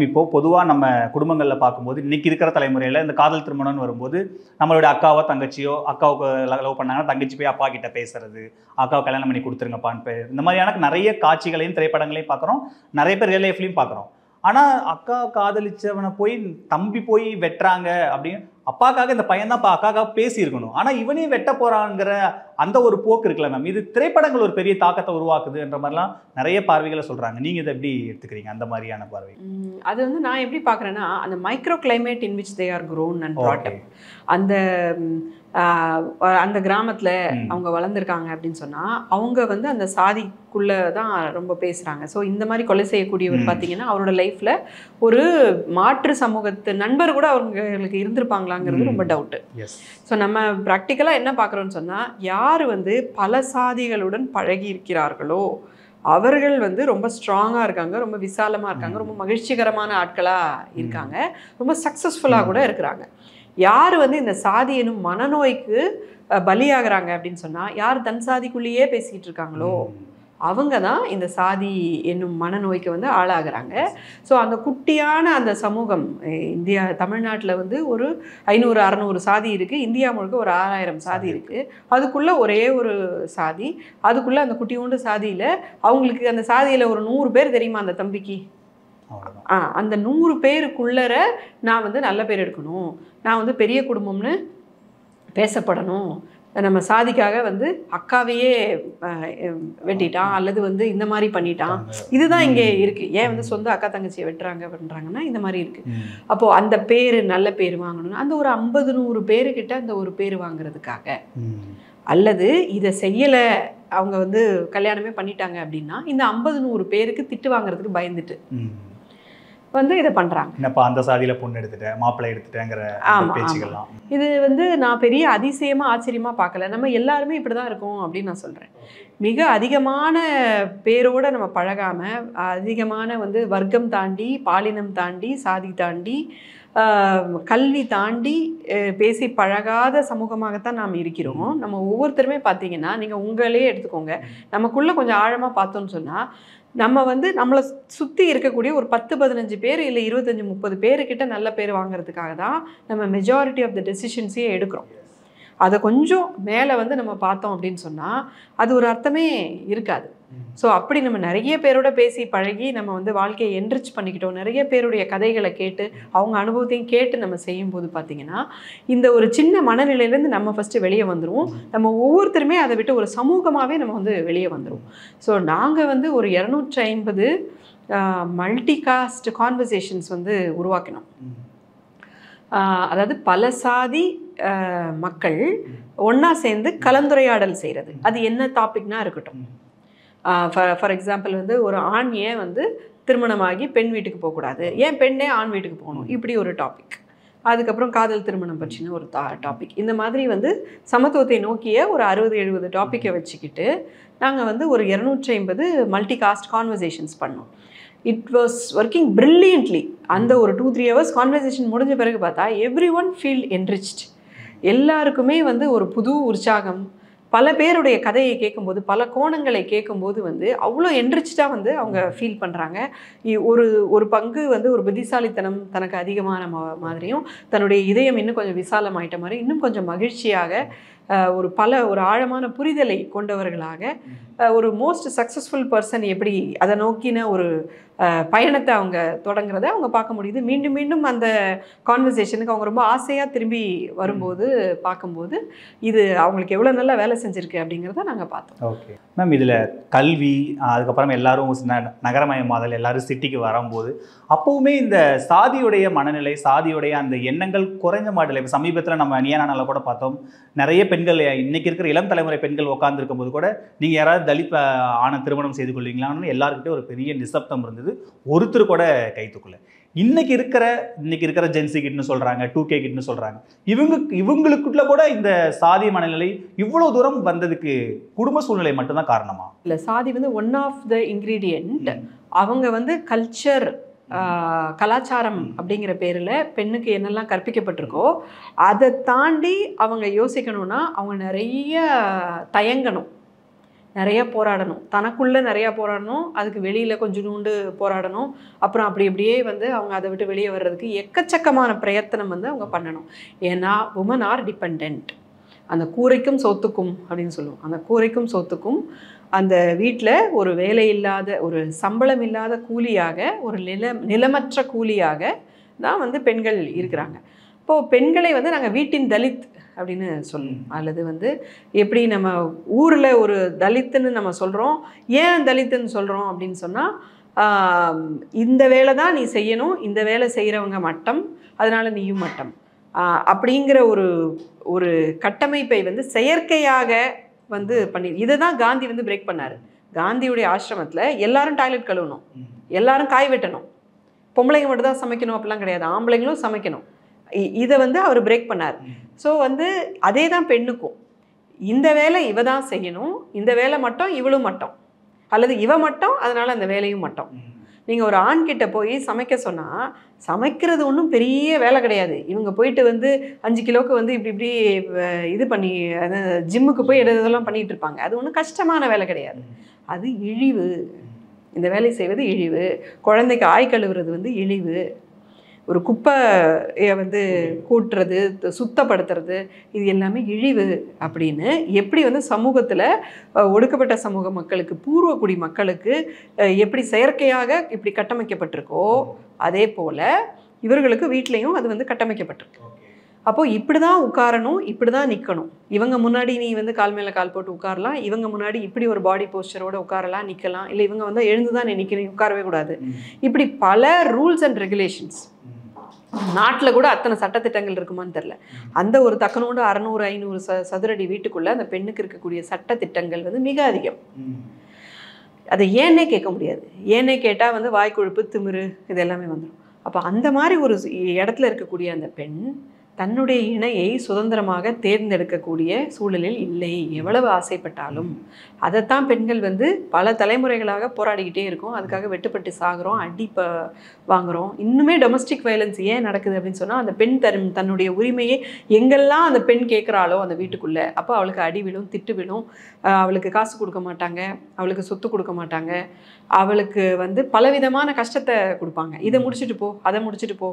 இப்போ பொதுவாக நம்ம குடும்பங்களில் பார்க்கும்போது இன்னைக்கு இருக்கிற தலைமுறையில் இந்த காதல் திருமணம்னு வரும்போது நம்மளோட அக்காவோ தங்கச்சியோ, அக்காவுக்கு லவ் பண்ணாங்கன்னா தங்கச்சி போய் அப்பா கிட்ட பேசுறது, அக்காவை கல்யாணம் பண்ணி கொடுத்துருங்கப்பான்னு இந்த மாதிரியான நிறைய காட்சிகளையும் திரைப்படங்களையும் பார்க்குறோம், நிறைய பேர் ரியல் லைஃப்லையும் பார்க்குறோம். ஆனால் அக்கா காதலிச்சவனை போய் தம்பி போய் வெட்டுறாங்க அப்படின்னு அப்பாக்காக இந்த பையன் தான் அக்காக்காக பேசியிருக்கணும். ஆனால் இவனே வெட்ட போறாங்கிற அந்த ஒரு போக்கு இருக்குல்ல மேம், இது திரைப்படங்கள் ஒரு பெரிய தாக்கத்தை உருவாக்குதுன்ற மாதிரிலாம் நிறைய பார்வைகளை சொல்றாங்க. நீங்க இதை எப்படி எடுத்துக்கிறீங்க அந்த மாதிரியான பார்வை? அது வந்து நான் எப்படி பார்க்குறேன்னா, அந்த micro climate in which they are grown and brought up, அந்த கிராமத்தில் அவங்க வளர்ந்துருக்காங்க அப்படின்னு சொன்னால் அவங்க வந்து அந்த சாதிக்குள்ளே தான் ரொம்ப பேசுகிறாங்க. ஸோ இந்த மாதிரி கொலை செய்யக்கூடியவர் பார்த்தீங்கன்னா அவரோட லைஃப்பில் ஒரு மாற்று சமூகத்து நண்பர் கூட அவங்களுக்கு இருந்திருப்பாங்களாங்கிறது ரொம்ப டவுட்டு. ஸோ நம்ம ப்ராக்டிக்கலாக என்ன பார்க்குறோன்னு சொன்னால், யார் வந்து பல சாதிகளுடன் பழகி இருக்கிறார்களோ அவர்கள் வந்து ரொம்ப ஸ்ட்ராங்காக இருக்காங்க, ரொம்ப விசாலமாக இருக்காங்க, ரொம்ப மகிழ்ச்சிகரமான ஆட்களாக இருக்காங்க, ரொம்ப சக்ஸஸ்ஃபுல்லாக கூட இருக்கிறாங்க. யார் வந்து இந்த சாதி எனும் மனநோய்க்கு பலியாகிறாங்க அப்படின்னு சொன்னால், யார் தன் சாதிக்குள்ளேயே பேசிக்கிட்டு இருக்காங்களோ அவங்க தான் இந்த சாதி என்னும் மனநோய்க்கு வந்து ஆளாகிறாங்க. ஸோ அந்த குட்டியான அந்த சமூகம் தமிழ்நாட்டில் வந்து ஒரு 500-600 சாதி இருக்குது, இந்தியா முழுக்க ஒரு 6000 சாதி இருக்குது. அதுக்குள்ளே ஒரே ஒரு சாதி, அதுக்குள்ளே அந்த குட்டியோண்டு சாதியில் அவங்களுக்கு அந்த சாதியில் ஒரு 100 பேர் தெரியுமா அந்த தம்பிக்கு? அந்த 100 பேருக்குள்ளர நான் வந்து நல்ல பேர் எடுக்கணும், நான் வந்து பெரிய குடும்பம்னு பேசப்படணும், நம்ம சாதிக்காக வந்து அக்காவையே வெட்டிட்டான் அல்லது வந்து இந்த மாதிரி பண்ணிட்டான், இதுதான் இங்கே இருக்குது. ஏன் வந்து சொந்த அக்கா தங்கச்சியை பண்ணுறாங்கன்னா இந்த மாதிரி இருக்குது. அப்போது அந்த பேர் நல்ல பேர் வாங்கணும்னா அந்த ஒரு 50-100 பேருக்கிட்ட அந்த ஒரு பேர் வாங்குறதுக்காக அல்லது இதை செய்யலை, அவங்க வந்து கல்யாணமே பண்ணிட்டாங்க அப்படின்னா இந்த 50-100 பேருக்கு திட்டு வாங்குறதுக்கு பயந்துட்டு வந்து இதை பண்ணுறாங்க. என்னப்பா அந்த சாதியில் பொண்ணு எடுத்துட்டேன், மாப்பிள்ளை எடுத்துட்டேங்கிற பேச்சுக்கெல்லாம். இது வந்து நான் பெரிய அதிசயமாக ஆச்சரியமாக பார்க்கல. நம்ம எல்லாருமே இப்படி தான் இருக்கோம் அப்படின்னு நான் சொல்கிறேன். மிக அதிகமான பேரோடு நம்ம பழகாமல், அதிகமான வந்து வர்க்கம் தாண்டி, பாலினம் தாண்டி, சாதி தாண்டி, கல்வி தாண்டி பேசி பழகாத சமூகமாகத்தான் நாம் இருக்கிறோம். நம்ம ஒவ்வொருத்தருமே பார்த்தீங்கன்னா, நீங்கள் உங்களே எடுத்துக்கோங்க, நமக்குள்ளே கொஞ்சம் ஆழமாக பார்த்தோன்னு சொன்னால், நம்ம வந்து நம்மளை சுற்றி இருக்கக்கூடிய ஒரு 10-15 பேர் இல்லை 25-30 பேருக்கிட்ட நல்ல பேர் வாங்குறதுக்காக தான் நம்ம மெஜாரிட்டி ஆஃப் த டெசிஷன்ஸையே எடுக்கிறோம். அதை கொஞ்சம் மேலே வந்து நம்ம பார்த்தோம் அப்படின்னு சொன்னால் அது ஒரு அர்த்தமே இருக்காது. ஸோ அப்படி நம்ம நிறைய பேரோட பேசி பழகி நம்ம வந்து வாழ்க்கையை என்ரிச் பண்ணிக்கிட்டோம். நிறைய பேருடைய கதைகளை கேட்டு அவங்க அனுபவத்தையும் கேட்டு நம்ம செய்யும்போது பார்த்திங்கன்னா இந்த ஒரு சின்ன மனநிலையிலேருந்து நம்ம ஃபஸ்ட்டு வெளியே வந்துடுவோம். நம்ம ஒவ்வொருத்தருமே அதை விட்டு ஒரு சமூகமாகவே நம்ம வந்து வெளியே வந்துடுவோம். ஸோ நாங்கள் வந்து ஒரு 250 மல்டி காஸ்ட் கான்வர்சேஷன்ஸ் வந்து உருவாக்கினோம். அதாவது பல சாதி மக்கள் ஒன்றா சேர்ந்து கலந்துரையாடல் செய்கிறது. அது என்ன டாபிக்னா இருக்கட்டும். ஃபார் எக்ஸாம்பிள் வந்து ஒரு ஆண் ஏன் வந்து திருமணமாகி பெண் வீட்டுக்கு போகக்கூடாது, ஏன் பெண்ணே ஆண் வீட்டுக்கு போகணும், இப்படி ஒரு டாபிக். அதுக்கப்புறம் காதல் திருமணம் பற்றின ஒரு டாபிக். இந்த மாதிரி வந்து சமத்துவத்தை நோக்கிய ஒரு 60-70 டாப்பிக்கை வச்சுக்கிட்டு நாங்கள் வந்து ஒரு 250 மல்டி காஸ்ட் கான்வர்சேஷன்ஸ் பண்ணோம். It was working brilliantly. அந்த ஒரு 2-3 ஹவர்ஸ் கான்வர்சேஷன் முடிஞ்ச பிறகு பார்த்தா எவ்ரி ஒன் ஃபீல் என்ரிச்ட். எல்லாருக்குமே வந்து ஒரு புது உற்சாகம். பல பேருடைய கதையை கேட்கும்போது, பல கோணங்களை கேட்கும்போது வந்து அவ்வளோ என்ரிச்சாக வந்து அவங்க ஃபீல் பண்ணுறாங்க. ஒரு பங்கு வந்து ஒரு புத்திசாலித்தனம் தனக்கு அதிகமான மாதிரியும், தன்னுடைய இதயம் இன்னும் கொஞ்சம் விசாலமாயிட்ட மாதிரி, இன்னும் கொஞ்சம் மகிழ்ச்சியாக, ஒரு ஆழமான புரிதலை கொண்டவர்களாக, ஒரு மோஸ்ட் சக்ஸஸ்ஃபுல் பர்சன் எப்படி அதை நோக்கின ஒரு பயணத்தை அவங்க தொடங்குறத அவங்க பார்க்க முடியுது. மீண்டும் மீண்டும் அந்த கான்வர்சேஷனுக்கு அவங்க ரொம்ப ஆசையாக திரும்பி வரும்போது பார்க்கும்போது இது அவங்களுக்கு எவ்வளோ நல்லா வேலை செஞ்சுருக்கு அப்படிங்கிறத நாங்கள் பார்த்தோம். ஓகே மேம், இதில் கல்வி, அதுக்கப்புறம் எல்லாரும் நகரமயமாதல், எல்லாரும் சிட்டிக்கு வரும்போது அப்போவுமே இந்த சாதியுடைய மனநிலை, சாதியுடைய அந்த எண்ணங்கள் குறைஞ்ச மாடல. இப்போ சமீபத்தில் நம்ம நியானால கூட பார்த்தோம், நிறைய பெண்கள், இன்னைக்கு இருக்கிற இளம் தலைமுறை பெண்கள் உட்காந்துருக்கும் போது கூட நீங்கள் யாராவது தலித் ஆன திருமணம் செய்து கொள்வீங்களான்னு எல்லாருக்கிட்டே ஒரு பெரிய நிசப்தம் இருந்தது. ஒருத்தர் கூட கைத்துக்குள்ள. இன்னைக்கு இருக்கிற ஜென்சி கிட்னு சொல்றாங்க, 2K கிட்னு சொல்றாங்க. இவங்களுக்குள்ள கூட இந்த சாதி மனநிலை இவ்வளவு தூரம் வந்ததுக்கு குடும்ப சூழ்நிலை மட்டும்தான் காரணமா? இல்லை, சாதி வந்து ஒன் ஆஃப் த இன்க்ரீடியன்ட். அவங்க வந்து கல்ச்சர், கலாச்சாரம் அப்படிங்கிற பேரில் பெண்ணுக்கு என்னெல்லாம் கற்பிக்கப்பட்டிருக்கோ அதை தாண்டி அவங்க யோசிக்கணும்னா அவங்க நிறைய தயங்கணும், நிறைய போராடணும், தனக்குள்ளே நிறையா போராடணும், அதுக்கு வெளியில் கொஞ்சம் நூண்டு போராடணும். அப்புறம் அப்படியே வந்து அவங்க அதை விட்டு வெளியே வர்றதுக்கு எக்கச்சக்கமான பிரயத்தனம் வந்து அவங்க பண்ணணும். ஏன்னா உமன் ஆர் டிபெண்ட். அந்த கூரைக்கும் சொத்துக்கும் அப்படின்னு சொல்லுவோம். அந்த கூரைக்கும் சொத்துக்கும் அந்த வீட்டில் ஒரு வேலை இல்லாத, ஒரு சம்பளம் இல்லாத கூலியாக, ஒரு நிலமற்ற கூலியாக தான் வந்து பெண்கள் இருக்கிறாங்க. இப்போது பெண்களை வந்து நாங்கள் வீட்டின் தலித் அப்படின்னு சொல்லணும். அல்லது வந்து எப்படி நம்ம ஊரில் ஒரு தலித்துன்னு நம்ம சொல்கிறோம், ஏன் தலித்துன்னு சொல்கிறோம் அப்படின்னு சொன்னால், இந்த வேலை தான் நீ செய்யணும், இந்த வேலை செய்கிறவங்க மட்டம், அதனால் நீயும் மட்டம் அப்படிங்கிற ஒரு கட்டமைப்பை வந்து செயற்கையாக வந்து பண்ணி, இதை தான் காந்தி வந்து பிரேக் பண்ணார். காந்தியுடைய ஆசிரமத்தில் எல்லாரும் டாய்லெட் கழுவணும், எல்லாரும் காய் வெட்டணும், பொம்பளைங்க மட்டும் தான் சமைக்கணும் அப்படிலாம் கிடையாது, ஆம்பளைங்களும் சமைக்கணும். இதை வந்து அவர் பிரேக் பண்ணார். ஸோ வந்து அதே தான் பெண்ணுக்கும், இந்த வேலை இவ தான் செய்யணும், இந்த வேலை மட்டும் இவளும் மட்டும், அல்லது இவ மட்டும் அதனால் அந்த வேலையும் மட்டும். நீங்கள் ஒரு ஆண்கிட்ட போய் சமைக்க சொன்னால் சமைக்கிறது ஒன்றும் பெரிய வேலை கிடையாது. இவங்க போயிட்டு வந்து 5 கிலோவுக்கு வந்து இப்படி இது பண்ணி ஜிம்முக்கு போய் இதெல்லாம் பண்ணிகிட்டு இருப்பாங்க. அது ஒன்றும் கஷ்டமான வேலை கிடையாது. அது இழிவு. இந்த வேலை செய்வது இழிவு. குழந்தைக்கு ஆய் கழுவுறது வந்து இழிவு. ஒரு குப்பையை வந்து கூட்டுறது, சுத்தப்படுத்துறது, இது எல்லாமே இழிவு அப்படின்னு எப்படி வந்து சமூகத்தில் ஒடுக்கப்பட்ட சமூக மக்களுக்கு, பூர்வக்குடி மக்களுக்கு எப்படி செயற்கையாக இப்படி கட்டமைக்கப்பட்டிருக்கோ அதே போல் இவர்களுக்கு வீட்லேயும் அது வந்து கட்டமைக்கப்பட்டிருக்கு. அப்போது இப்படி தான் உட்காரணும், இப்படி தான் நிற்கணும். இவங்க முன்னாடி நீ வந்து கால் மேலே கால் போட்டு உட்காரலாம், இவங்க முன்னாடி இப்படி ஒரு பாடி போஸ்டரோடு உட்காரலாம், நிற்கலாம், இல்லை இவங்க வந்து எழுந்து தான் நிற்கணும், உட்காரவே கூடாது. இப்படி பல ரூல்ஸ் அண்ட் ரெகுலேஷன்ஸ் நாட்டில் கூட அத்தனை சட்டத்திட்டங்கள் இருக்குமான்னு தெரில. அந்த ஒரு தக்கனோடு 600-500 சதுரடி வீட்டுக்குள்ளே அந்த பெண்ணுக்கு இருக்கக்கூடிய சட்டத்திட்டங்கள் வந்து மிக அதிகம். அதை ஏன்னே கேட்க முடியாது. ஏன்னே கேட்டால் வந்து வாய்க்கொழுப்பு, திமிரு இது எல்லாமே வந்துடும். அப்போ அந்த மாதிரி ஒரு இடத்துல இருக்கக்கூடிய அந்த பெண் தன்னுடைய இணையை சுதந்திரமாக தேர்ந்தெடுக்கக்கூடிய சூழலில் இல்லை. எவ்வளவு ஆசைப்பட்டாலும் அதைத்தான் பெண்கள் வந்து பல தலைமுறைகளாக போராடிக்கிட்டே இருக்கோம். அதுக்காக வெட்டுப்பட்டு சாகிறோம், அடி வாங்குகிறோம். இன்னுமே டொமஸ்டிக் வயலன்ஸ் ஏன் நடக்குது அப்படின்னு சொன்னால், அந்த பெண் தன்னுடைய உரிமையை எங்கெல்லாம் அந்த பெண் கேட்குறாளோ அந்த வீட்டுக்குள்ளே, அப்போ அவளுக்கு அடி விழும், திட்டு விழும், அவளுக்கு காசு கொடுக்க மாட்டாங்க, அவளுக்கு சொத்து கொடுக்க மாட்டாங்க, அவளுக்கு வந்து பலவிதமான கஷ்டத்தை கொடுப்பாங்க. இதை முடிச்சுட்டு போ, அதை முடிச்சுட்டு போ,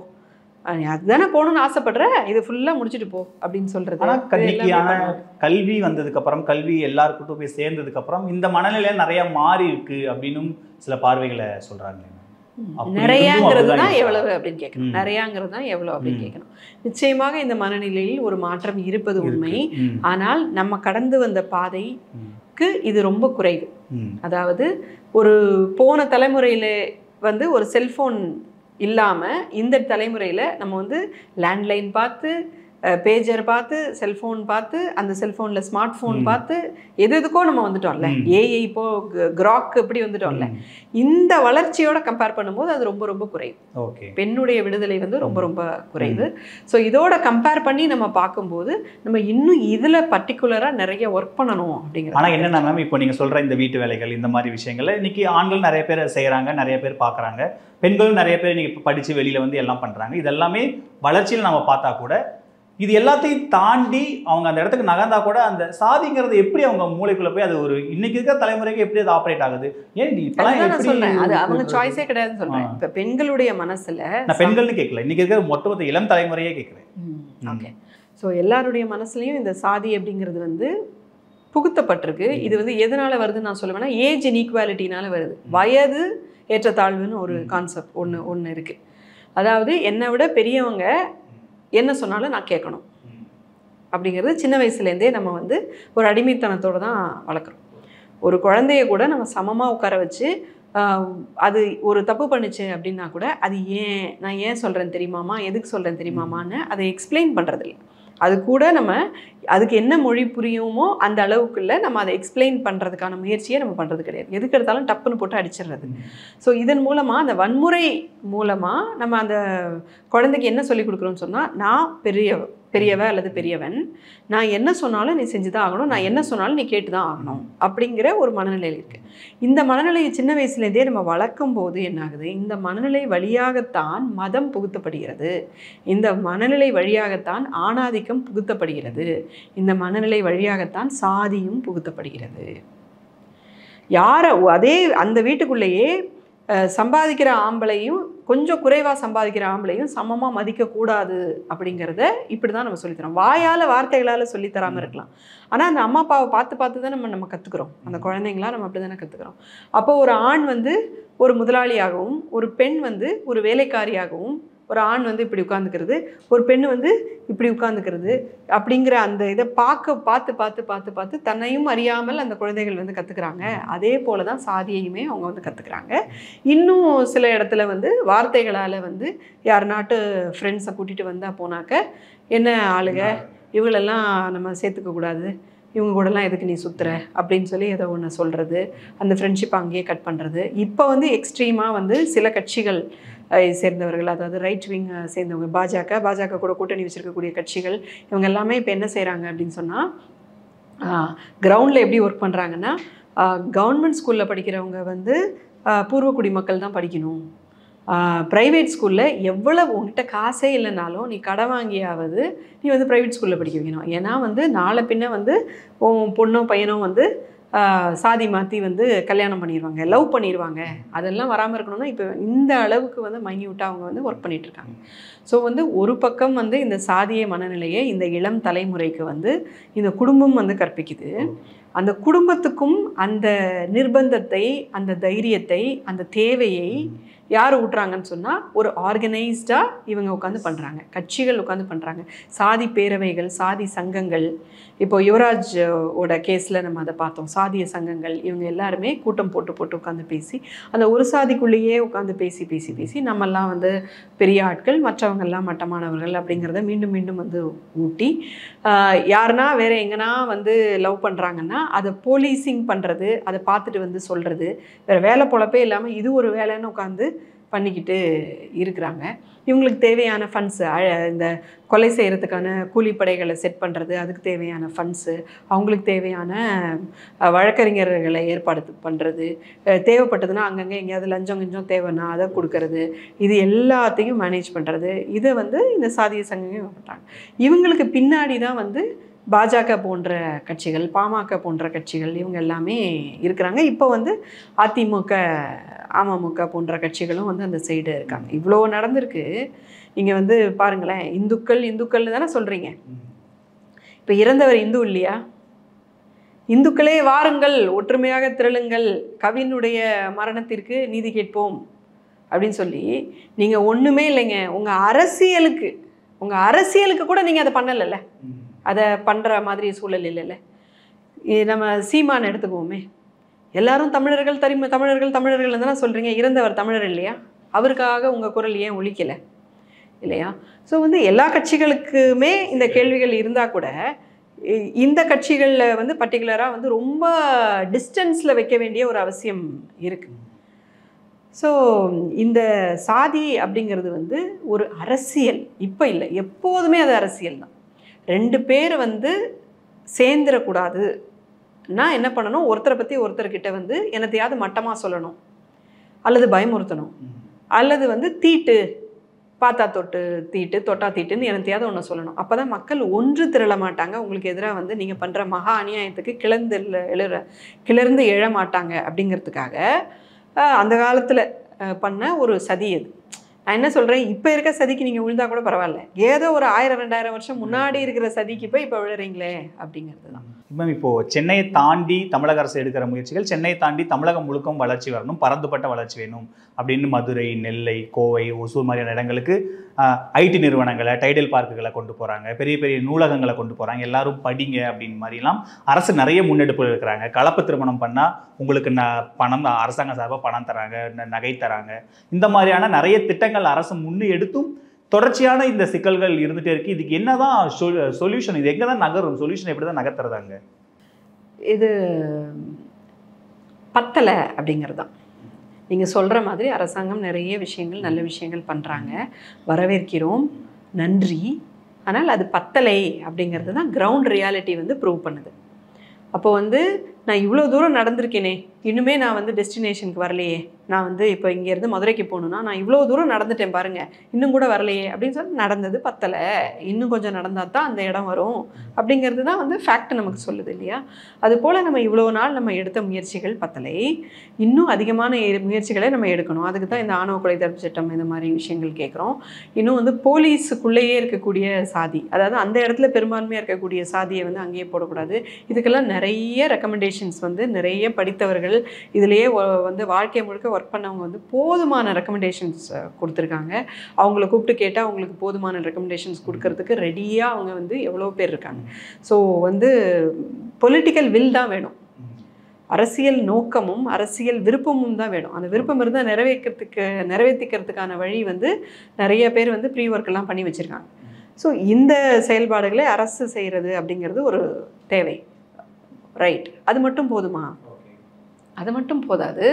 அதுதானே போகணும்னு ஆசைப்படுற, இது ஃபுல்லாக முடிச்சுட்டு போ அப்படின்னு சொல்கிறது. ஆனால் கல்வி வந்ததுக்கப்புறம், கல்வி எல்லாருக்கிட்டும் போய் சேர்ந்ததுக்கப்புறம் இந்த மனநிலையில் நிறையா மாறி இருக்கு அப்படின்னும் சில பார்வைகளை சொல்கிறாங்க. நிறையாங்கிறது தான் எவ்வளவு அப்படின்னு கேட்கணும். நிறையாங்கிறது தான் எவ்வளோ அப்படின்னு கேட்கணும். நிச்சயமாக இந்த மனநிலையில் ஒரு மாற்றம் இருப்பது உண்மை. ஆனால் நம்ம கடந்து வந்த பாதைக்கு இது ரொம்ப குறைவு. அதாவது ஒரு போன தலைமுறையில் வந்து ஒரு செல்ஃபோன் இல்லாமல் இந்த தலைமுறையில் நம்ம வந்து லேண்ட்லைன் பார்த்து, பேஜர் பார்த்து, செல்ஃபோன் பார்த்து, அந்த செல்ஃபோனில் ஸ்மார்ட் ஃபோன் பார்த்து எதுக்கோ நம்ம வந்துட்டோம்ல. ஏஐ இப்போ கிராக் இப்படி வந்துட்டோம்ல. இந்த வளர்ச்சியோட கம்பேர் பண்ணும்போது அது ரொம்ப ரொம்ப குறைவு. பெண்ணுடைய விடுதலை வந்து ரொம்ப ரொம்ப குறைவு. ஸோ இதோட கம்பேர் பண்ணி நம்ம பார்க்கும்போது நம்ம இன்னும் இதில் பர்டிகுலராக நிறைய ஒர்க் பண்ணணும் அப்படிங்கிறது. ஆனால் என்னென்ன மேம், இப்போ நீங்கள் சொல்கிற இந்த வீட்டு வேலைகள் இந்த மாதிரி விஷயங்கள் இன்னைக்கு ஆண்கள் நிறைய பேர் செய்கிறாங்க, நிறைய பேர் பார்க்குறாங்க. பெண்களும் நிறைய பேர் இன்னைக்கு படித்து வெளியில் வந்து எல்லாம் பண்ணுறாங்க. இது எல்லாமே வளர்ச்சியில் நம்ம பார்த்தா கூட இது எல்லாத்தையும் தாண்டி அவங்க அந்த இடத்துக்கு நகர்ந்தா கூட அந்த சாதிங்கிறது எப்படி அவங்க மூளைக்குள்ள போய் அது ஒரு இன்னைக்கு இருக்கிற தலைமுறைக்கு எப்படி அது ஆப்ரேட் ஆகுது? ஏன் இப்பெல்லாம் சொல்றேன், அது அவங்க சாய்ஸே கிடையாதுன்னு சொல்றேன். இப்ப பெண்களுடைய மனசுல, நான் பெண்கள்னு கேட்கல, இன்னைக்கு இருக்கிற மொத்த இளம் தலைமுறையே கேட்கிறேன். ஓகே, ஸோ எல்லாருடைய மனசுலையும் இந்த சாதி அப்படிங்கிறது வந்து புகுத்தப்பட்டிருக்கு. இது வந்து எதனால வருதுன்னு நான் சொல்லுவேன்னா, ஏஜ் இன்ஈக்வாலிட்டினால வருது. வயது ஏற்றத்தாழ்வுன்னு ஒரு கான்செப்ட் ஒன்று இருக்குது. அதாவது என்னை விட பெரியவங்க என்ன சொன்னாலும் நான் கேட்கணும் அப்படிங்கிறது சின்ன வயசுலேருந்தே நம்ம வந்து ஒரு அடிமைத்தனத்தோடு தான் வளர்க்குறோம். ஒரு குழந்தைய கூட நம்ம சமமாக உட்கார வச்சு அது ஒரு தப்பு பண்ணுச்சு அப்படின்னா கூட அது நான் ஏன் சொல்கிறேன் தெரியுமாமா, எதுக்கு சொல்கிறேன் தெரியுமாமான்னு அதை எக்ஸ்பிளைன் பண்ணுறதில்ல. அது கூட நம்ம அதுக்கு என்ன மொழி புரியுமோ அந்த அளவுக்குள்ள நம்ம அதை எக்ஸ்பிளைன் பண்ணுறதுக்கான முயற்சியை நம்ம பண்ணுறது கிடையாது. எதுக்கு எடுத்தாலும் டப்புன்னு போட்டு அடிச்சிடுறது. ஸோ இதன் மூலமாக அந்த வன்முறை மூலமாக நம்ம அந்த குழந்தைக்கு என்ன சொல்லி கொடுக்குறோன்னு சொன்னால், நான் பெரியவ அல்லது பெரியவன், நான் என்ன சொன்னாலும் நீ செஞ்சு தான் ஆகணும், நான் என்ன சொன்னாலும் நீ கேட்டு தான் ஆகணும் அப்படிங்கிற ஒரு மனநிலையில் இருக்குது. இந்த மனநிலையை சின்ன வயசுலேருந்தே நம்ம வளர்க்கும் போது என்னாகுது, இந்த மனநிலை வழியாகத்தான் மதம் புகுத்தப்படுகிறது, இந்த மனநிலை வழியாகத்தான் ஆணாதிக்கம் புகுத்தப்படுகிறது, இந்த மனநிலை வழியாகத்தான் சாதியும் புகுத்தப்படுகிறது. அதே அந்த வீட்டுக்குள்ளேயே சம்பாதிக்கிற ஆம்பளையும் கொஞ்சம் குறைவாக சம்பாதிக்கிற ஆம்பளையும் சமமாக மதிக்கக்கூடாது அப்படிங்கிறத இப்படி தான் நம்ம சொல்லித்தரோம். வார்த்தைகளால் சொல்லித்தராமல் இருக்கலாம். ஆனால் அந்த அம்மா அப்பாவை பார்த்து தான் நம்ம கற்றுக்குறோம். அந்த குழந்தைங்களா நம்ம அப்படி தானே கற்றுக்குறோம். அப்போ ஒரு ஆண் வந்து ஒரு முதலாளியாகவும், ஒரு பெண் வந்து ஒரு வேலைக்காரியாகவும், ஒரு ஆண் வந்து இப்படி உட்காந்துக்கிறது, ஒரு பெண் வந்து இப்படி உட்காந்துக்கிறது அப்படிங்கிற அந்த இதை பார்த்து தன்னையும் அறியாமல் அந்த குழந்தைகள் வந்து கற்றுக்குறாங்க. அதே போல தான் சாதியையுமே அவங்க வந்து கற்றுக்குறாங்க. இன்னும் சில இடத்துல வந்து வார்த்தைகளால் வந்து யார் நாட்டு ஃப்ரெண்ட்ஸை கூட்டிகிட்டு வந்தால் போனாக்க, என்ன ஆளுங்க இவங்களெல்லாம் நம்ம சேர்த்துக்கக்கூடாது, இவங்க கூடலாம் எதுக்கு நீ சுற்றுற அப்படின்னு சொல்லி ஏதோ ஒன்று சொல்கிறது, அந்த ஃப்ரெண்ட்ஷிப் அங்கேயே கட் பண்ணுறது. இப்போ வந்து எக்ஸ்ட்ரீமாக வந்து சில கட்சிகள் சேர்ந்தவர்கள், அதாவது ரைட் விங் சேர்ந்தவங்க, பாஜக கூட கூட்டணி வச்சுருக்கக்கூடிய கட்சிகள், இவங்க எல்லாமே இப்போ என்ன செய்கிறாங்க அப்படின்னு சொன்னால், கிரவுண்டில் எப்படி ஒர்க் பண்ணுறாங்கன்னா, கவர்மெண்ட் ஸ்கூலில் படிக்கிறவங்க வந்து பூர்வக்குடி மக்கள் தான் படிக்கணும், ப்ரைவேட் ஸ்கூலில் எவ்வளவு உங்ககிட்ட காசே இல்லைனாலும் நீ கடை வாங்கியாவது நீ வந்து ப்ரைவேட் ஸ்கூலில் படிக்க வைக்கணும். ஏன்னா வந்து நாளை பின்ன வந்து பொண்ணோ பையனோ வந்து சாதி மாற்றி வந்து கல்யாணம் பண்ணிடுவாங்க, லவ் பண்ணிடுவாங்க. அதெல்லாம் வராமல் இருக்கணும்னா இப்போ இந்த அளவுக்கு வந்து மைன்யூட்டாக அவங்க வந்து ஒர்க் பண்ணிகிட்ருக்காங்க. ஸோ வந்து ஒரு பக்கம் வந்து இந்த சாதிய மனநிலையை இந்த இளம் தலைமுறைக்கு வந்து இந்த குடும்பம் வந்து கற்பிக்குது. அந்த குடும்பத்துக்கும் அந்த நிர்பந்தத்தை, அந்த தைரியத்தை, அந்த தேவையை யார் ஊட்டுறாங்கன்னு சொன்னால் ஒரு ஆர்கனைஸ்டாக இவங்க உட்காந்து பண்ணுறாங்க, கட்சிகள் உட்காந்து பண்ணுறாங்க, சாதி பேரவைகள், சாதி சங்கங்கள். இப்போ யுவராஜ் ஓட கேஸில் நம்ம அதை பார்த்தோம். சாதிய சங்கங்கள் இவங்க எல்லாருமே கூட்டம் போட்டு உட்காந்து பேசி அந்த ஒரு சாதிக்குள்ளேயே உட்காந்து பேசி நம்மெல்லாம் வந்து பெரிய ஆட்கள், மற்றவங்கெல்லாம் மட்டமானவர்கள் அப்படிங்கிறத மீண்டும் மீண்டும் வந்து ஊட்டி, யாருன்னா வேறு எங்கன்னா வந்து லவ் பண்ணுறாங்கன்னா அதை போலீசிங் பண்ணுறது, அதை பார்த்துட்டு வந்து சொல்கிறது, வேறு வேலை பொழப்பே இல்லாமல் இது ஒரு வேலைன்னு உட்காந்து பண்ணிக்கிட்டு இருக்கிறாங்க. இவங்களுக்கு தேவையான ஃபண்ட்ஸு, இந்த கொலை செய்கிறதுக்கான கூலிப்படைகளை செட் பண்ணுறது, அதுக்கு தேவையான ஃபண்ட்ஸு, அவங்களுக்கு தேவையான வழக்கறிஞர்களை ஏற்பாடு பண்ணுறது, தேவைப்பட்டதுன்னா அங்கங்கே எங்கேயாவது லஞ்சம் கிஞ்சம் தேவைன்னா அதை கொடுக்கறது, இது எல்லாத்தையும் மேனேஜ் பண்ணுறது, இதை வந்து இந்த சாதிய சங்கங்கள் பண்ணுறாங்க. இவங்களுக்கு பின்னாடி தான் வந்து பாஜக போன்ற கட்சிகள், பாமக போன்ற கட்சிகள் இவங்க எல்லாமே இருக்கிறாங்க. இப்போ வந்து அதிமுக, அமமுக போன்ற கட்சிகளும் வந்து அந்த சைடு இருக்காங்க. இவ்வளோ நடந்திருக்கு. நீங்கள் வந்து பாருங்களேன், இந்துக்கள்னு தானே சொல்கிறீங்க. இப்போ இறந்தவர் இந்து இல்லையா? இந்துக்களே வாருங்கள், ஒற்றுமையாக திரளுங்கள், கவினுடைய மரணத்திற்கு நீதி கேட்போம் அப்படின்னு சொல்லி நீங்கள் ஒன்றுமே இல்லைங்க. உங்கள் அரசியலுக்கு கூட நீங்கள் அதை பண்ணலைல்ல, அதை பண்ணுற மாதிரி சூழல் இல்லைல்ல. நம்ம சீமான் எடுத்துக்குவோமே, எல்லாரும் தமிழர்கள் தமிழர்கள் தானே சொல்கிறீங்க. இறந்தவர் தமிழர் இல்லையா? அவருக்காக உங்கள் குரல் ஏன் ஒலிக்கலை இல்லையா? ஸோ வந்து எல்லா கட்சிகளுக்குமே இந்த கேள்விகள் இருந்தால் கூட இந்த கட்சிகளில் வந்து பர்டிகுலராக வந்து ரொம்ப டிஸ்டன்ஸில் வைக்க வேண்டிய ஒரு அவசியம் இருக்குது. ஸோ இந்த சாதி அப்படிங்கிறது வந்து ஒரு அரசியல், இப்போ இல்லை, எப்போதுமே அது அரசியல் தான். ரெண்டு பேர் வந்து சேர்ந்துடக்கூடாதுன்னா என்ன பண்ணணும்? ஒருத்தரை பற்றி ஒருத்தர்கிட்ட வந்து என்னத்தையாவது மட்டமாக சொல்லணும், அல்லது பயமுறுத்தணும், அல்லது வந்து தீட்டு, பார்த்தா தொட்டு தீட்டு, தொட்டா தீட்டுன்னு என்னத்தையாவது ஒன்று சொல்லணும். அப்போ தான் மக்கள் ஒன்று திரள மாட்டாங்க. உங்களுக்கு எதிராக வந்து நீங்கள் பண்ணுற மகா அநியாயத்துக்கு கிளர்ந்து எழ மாட்டாங்க. அப்படிங்கிறதுக்காக அந்த காலத்தில் பண்ண ஒரு சதி அது. நான் என்ன சொல்கிறேன், இப்போ இருக்க சதிக்கு நீங்கள் விழுந்தா கூட பரவாயில்ல, ஏதோ ஒரு 1000-2000 வருஷம் முன்னாடி இருக்கிற சதிக்கு போய் இப்போ விழுறீங்களே அப்படிங்கிறது தான். மேம், இப்போது சென்னையை தாண்டி தமிழக அரசு எடுக்கிற முயற்சிகள், சென்னையை தாண்டி தமிழகம் முழுக்கம் வளர்ச்சி வரணும், பரந்துபட்ட வளர்ச்சி வேணும் அப்படின்னு மதுரை, நெல்லை, கோவை, ஒசூர் மாதிரியான இடங்களுக்கு ஐடி நிறுவனங்களை, டைடல் பார்க்குகளை கொண்டு போகிறாங்க, பெரிய பெரிய நூலகங்களை கொண்டு போகிறாங்க, எல்லாரும் படிங்க அப்படின்னு மாதிரிலாம் அரசு நிறைய முன்னெடுப்பு இருக்கிறாங்க. கலப்பு திருமணம் பண்ணால் உங்களுக்கு பணம், அரசாங்க சார்பாக பணம் தராங்க, நகை தராங்க, இந்த மாதிரியான நிறைய திட்டங்கள் அரசு எடுத்தும் தொடர்ச்சியான இந்த சிக்கல்கள் இருந்துகிட்டே இருக்குது. இதுக்கு என்னதான் சொல்யூஷன்? இது எங்கே தான் நகரும்? சொல்யூஷன் எப்படி தான் நகர்த்துறதாங்க? இது பத்தலை அப்படிங்கிறது தான். நீங்கள் சொல்கிற மாதிரி அரசாங்கம் நிறைய விஷயங்கள், நல்ல விஷயங்கள் பண்ணுறாங்க, வரவேற்கிறோம், நன்றி. ஆனால் அது பத்தலை அப்படிங்கிறது தான் கிரவுண்ட் ரியாலிட்டி வந்து ப்ரூவ் பண்ணுது. அப்போ வந்து நான் இவ்வளோ தூரம் நடந்திருக்கேனே, இன்னுமே நான் வந்து டெஸ்டினேஷனுக்கு வரலையே, நான் வந்து இப்போ இங்கேருந்து மதுரைக்கு போகணுன்னா நான் இவ்வளோ தூரம் நடந்துட்டேன் பாருங்கள், இன்னும் கூட வரலையே அப்படின்னு சொல்லி நடந்தது பத்தலை, இன்னும் கொஞ்சம் நடந்தால் தான் அந்த இடம் வரும் அப்படிங்கிறது தான் வந்து ஃபேக்ட் நமக்கு சொல்லுது இல்லையா? அதுபோல் நம்ம இவ்வளோ நாள் நம்ம எடுத்த முயற்சிகள் பத்தலை, இன்னும் அதிகமான முயற்சிகளை நம்ம எடுக்கணும். அதுக்கு தான் இந்த ஆணவ கொலை தடுப்பு சட்டம், இந்த மாதிரி விஷயங்கள் கேட்குறோம். இன்னும் வந்து போலீஸுக்குள்ளேயே இருக்கக்கூடிய சாதி, அதாவது அந்த இடத்துல பெரும்பான்மையாக இருக்கக்கூடிய சாதியை வந்து அங்கேயே போடக்கூடாது. இதுக்கெல்லாம் நிறைய ரெக்கமெண்டேஷன்ஸ் வந்து நிறைய படித்தவர்கள், இதிலேயே வந்து வாழ்க்கை முழுக்க ஒர்க் பண்ணவங்க வந்து போதுமான ரெக்கமெண்டேஷன்ஸ் கொடுத்துருக்காங்க. அவங்கள கூப்பிட்டு கேட்டால் அவங்களுக்கு போதுமான ரெக்கமெண்டேஷன்ஸ் கொடுக்கறதுக்கு ரெடியாக அவங்க வந்து எவ்வளோ பேர் இருக்காங்க. ஸோ வந்து பொலிட்டிக்கல் வில் தான் வேணும், அரசியல் நோக்கமும் அரசியல் விருப்பமும் தான் வேணும். அந்த விருப்பம் இருந்தால் நிறைவேற்றிக்கிறதுக்கான வழி வந்து நிறைய பேர் வந்து ப்ரீ ஒர்க்கெல்லாம் பண்ணி வச்சுருக்காங்க. ஸோ இந்த செயல்பாடுகளை அரசு செய்கிறது அப்படிங்கிறது ஒரு தேவை, ரைட். அது மட்டும் போதுமா? அது மட்டும் போதாது.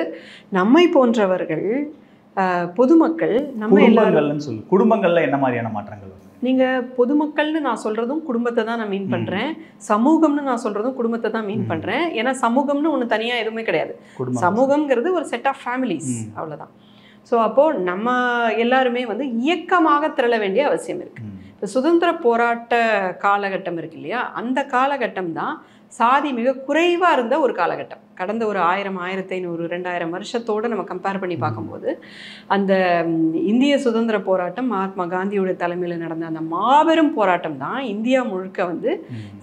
நம்மை போன்றவர்கள், பொதுமக்கள், நம்ம எல்லாரும் குடும்பங்கள்ல என்ன மாதிரியான மாற்றங்கள்? நீங்கள் பொதுமக்கள்னு நான் சொல்கிறதும் குடும்பத்தை தான் நான் மீன் பண்ணுறேன், சமூகம்னு நான் சொல்கிறதும் குடும்பத்தை தான் மீன் பண்ணுறேன். ஏன்னா சமூகம்னு ஒன்று தனியாக எதுவுமே கிடையாது. சமூகம்ங்கிறது ஒரு செட் ஆஃப் ஃபேமிலிஸ், அவ்வளோதான். ஸோ அப்போது நம்ம எல்லாருமே வந்து இயக்கமாக திரள வேண்டிய அவசியம் இருக்குது. இப்போ சுதந்திர போராட்ட காலகட்டம் இருக்கு இல்லையா, அந்த காலகட்டம் தான் சாதி மிக குறைவாக இருந்த ஒரு காலகட்டம். கடந்த ஒரு 1000, 1500, 2000 வருஷத்தோடு நம்ம கம்பேர் பண்ணி பார்க்கும்போது அந்த இந்திய சுதந்திர போராட்டம், மகாத்மா காந்தியோட தலைமையில் நடந்த அந்த மாபெரும் போராட்டம் தான் இந்தியா முழுக்க வந்து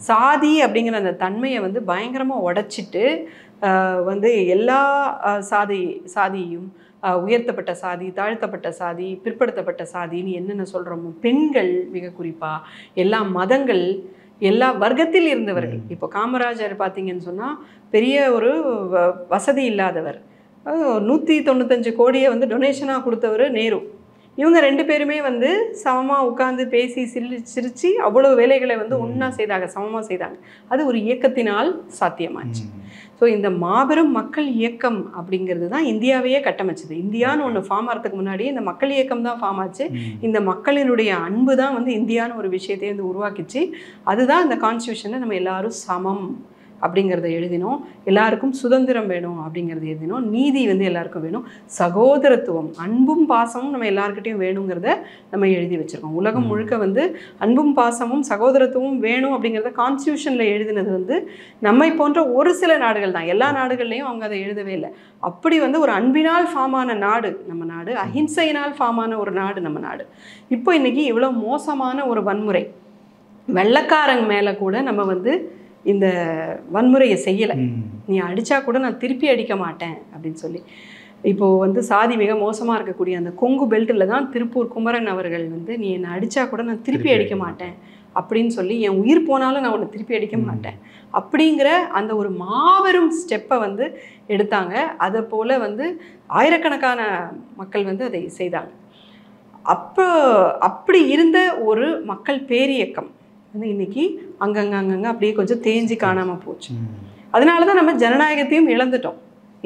சாதி அப்படிங்கிற அந்த தன்மையை வந்து பயங்கரமாக உடைச்சிட்டு வந்து எல்லா சாதியையும் உயர்த்தப்பட்ட சாதி, தாழ்த்தப்பட்ட சாதி, பிற்படுத்தப்பட்ட சாதின்னு என்னென்ன சொல்கிறோமோ, பெண்கள் மிக குறிப்பாக, எல்லா மதங்கள், எல்லா வர்க்கத்தில் இருந்தவர்கள். இப்போ காமராஜர் பார்த்தீங்கன்னு சொன்னால் பெரிய ஒரு வசதி இல்லாதவர், 195 கோடியை வந்து டொனேஷனாக கொடுத்தவர் நேரு. இவங்க 2 பேருமே வந்து சமமாக உட்காந்து பேசி சிரித்து அவ்வளோ வேலைகளை வந்து ஒன்றா செய்தாங்க, சமமாக செய்தாங்க. அது ஒரு இயக்கத்தினால் சாத்தியமாச்சு. ஸோ இந்த மாபெரும் மக்கள் இயக்கம் அப்படிங்கிறது தான் இந்தியாவையே கட்டமைச்சது. இந்தியான்னு ஒன்று ஃபார்ம் ஆகிறதுக்கு முன்னாடி இந்த மக்கள் இயக்கம் தான் ஃபார்ம் ஆச்சு. இந்த மக்களினுடைய அன்பு தான் வந்து இந்தியான்னு ஒரு விஷயத்தை வந்து உருவாக்கிச்சு. அதுதான் இந்த கான்ஸ்டியூஷனில் நம்ம எல்லாரும் சமம் அப்படிங்கிறத எழுதினோம், எல்லாருக்கும் சுதந்திரம் வேணும் அப்படிங்கிறத எழுதினோம், நீதி வந்து எல்லாருக்கும் வேணும், சகோதரத்துவம், அன்பும் பாசமும் நம்ம எல்லாருக்கிட்டையும் வேணுங்கிறத நம்ம எழுதி வச்சுருக்கோம். உலகம் முழுக்க வந்து அன்பும் பாசமும் சகோதரத்துவமும் வேணும் அப்படிங்கிறத கான்ஸ்டியூஷனில் எழுதினது வந்து நம்மை போன்ற ஒரு சில நாடுகள் தான். எல்லா நாடுகள்லையும் அவங்க அதை எழுதவே இல்லை. அப்படி வந்து ஒரு அன்பினால் ஃபார்ம் ஆன நாடு நம்ம நாடு, அஹிம்சையினால் ஃபார்ம் ஆன ஒரு நாடு நம்ம நாடு. இப்போ இன்றைக்கி இவ்வளோ மோசமான ஒரு வன்முறை, வெள்ளைக்காரங்க மேலே கூட நம்ம வந்து இந்த வன்முறையை செய்யலை. நீ அடித்தா கூட நான் திருப்பி அடிக்க மாட்டேன் அப்படின்னு சொல்லி. இப்போது வந்து சாதி மிக மோசமாக இருக்கக்கூடிய அந்த கொங்கு பெல்ட்டில் தான் திருப்பூர் குமரன் அவர்கள் வந்து நீ என்னை அடித்தா கூட நான் திருப்பி அடிக்க மாட்டேன் அப்படின்னு சொல்லி, என் உயிர் போனாலும் நான் உன்னை திருப்பி அடிக்க மாட்டேன் அப்படிங்கிற அந்த ஒரு மாபெரும் ஸ்டெப்பை வந்து எடுத்தாங்க. அதை போல் வந்து ஆயிரக்கணக்கான மக்கள் வந்து அதை செய்தாங்க. அப்படி இருந்த ஒரு மக்கள் பேரியக்கம் வந்து இன்றைக்கி அங்கங்கே அப்படியே கொஞ்சம் தேஞ்சி காணாமல் போச்சு. அதனால தான் நம்ம ஜனநாயகத்தையும் இழந்துட்டோம்.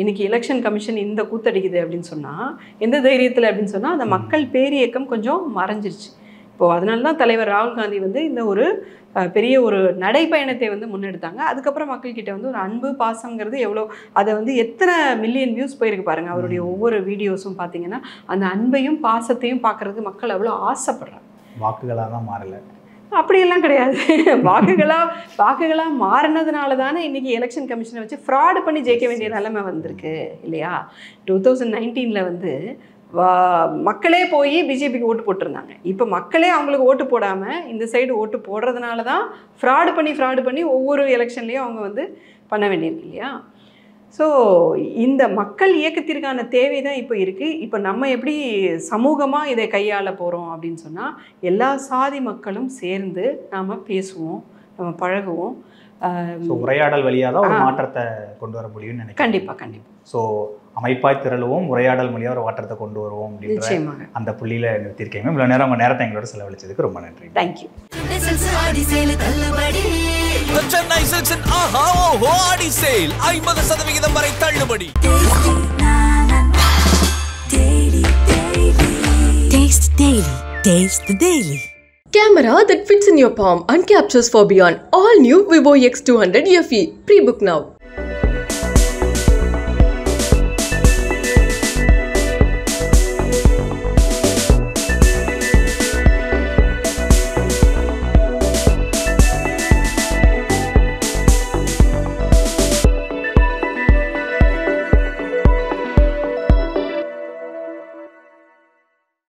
இன்றைக்கி எலெக்ஷன் கமிஷன் இந்த கூத்தடிக்குது அப்படின்னு சொன்னால், எந்த தைரியத்தில் அப்படின்னு சொன்னால், அந்த மக்கள் பேரியக்கம் கொஞ்சம் மறைஞ்சிருச்சு. இப்போது அதனால தான் தலைவர் ராகுல் காந்தி வந்து இந்த ஒரு பெரிய ஒரு நடைப்பயணத்தை வந்து முன்னெடுத்தாங்க. அதுக்கப்புறம் மக்கள்கிட்ட வந்து ஒரு அன்பு பாசங்கிறது எவ்வளோ, அதை வந்து எத்தனை மில்லியன் வியூஸ் போயிருக்கு பாருங்கள். அவருடைய ஒவ்வொரு வீடியோஸும் பார்த்தீங்கன்னா அந்த அன்பையும் பாசத்தையும் பார்க்குறதுக்கு மக்கள் அவ்வளோ ஆசைப்படுறாங்க. வாக்குகளாக தான் மாறலை, அப்படியெல்லாம் கிடையாது. வாக்குகளாக மாறினதுனால தானே இன்றைக்கி எலெக்ஷன் கமிஷனை வச்சு ஃப்ராடு பண்ணி ஜெயிக்க வேண்டிய நிலைமை வந்திருக்கு இல்லையா? 2019 வந்து மக்களே போய் பிஜேபிக்கு ஓட்டு போட்டிருந்தாங்க. இப்போ மக்களே அவங்களுக்கு ஓட்டு போடாமல் இந்த சைடு ஓட்டு போடுறதுனால தான் ஃப்ராடு பண்ணி ஒவ்வொரு எலெக்ஷன்லேயும் அவங்க வந்து பண்ண வேண்டியிருக்கு இல்லையா? ஸோ இந்த மக்கள் இயக்கத்திற்கான தேவை தான் இப்போ இருக்குது. இப்போ நம்ம எப்படி சமூகமாக இதை கையாள போகிறோம் அப்படின்னு சொன்னால், எல்லா சாதி மக்களும் சேர்ந்து நாம் பேசுவோம், நம்ம பழகுவோம். உரையாடல் வழியாக தான் ஒரு மாற்றத்தை கொண்டு வர முடியும்னு நினைக்கிறேன். கண்டிப்பாக. ஸோ அமைப்பாய் திரளுவோம், உரையாடல் வழியாக ஒரு மாற்றத்தை கொண்டு வருவோம் அப்படின்ற அந்த புள்ளியில் நிறுத்தியிருக்கீங்க. இவ்வளோ நேரம் உங்கள் நேரத்தை எங்களோட செலவழிச்சதுக்கு ரொம்ப நன்றி. Thank you. The Chennai Silks in Aha Oho Adi Sale 50% வரை தள்ளுபடி. Taste Daily. Taste the Daily. Camera that fits in your palm and captures for beyond. All new Vivo X200 FE. Pre-book now.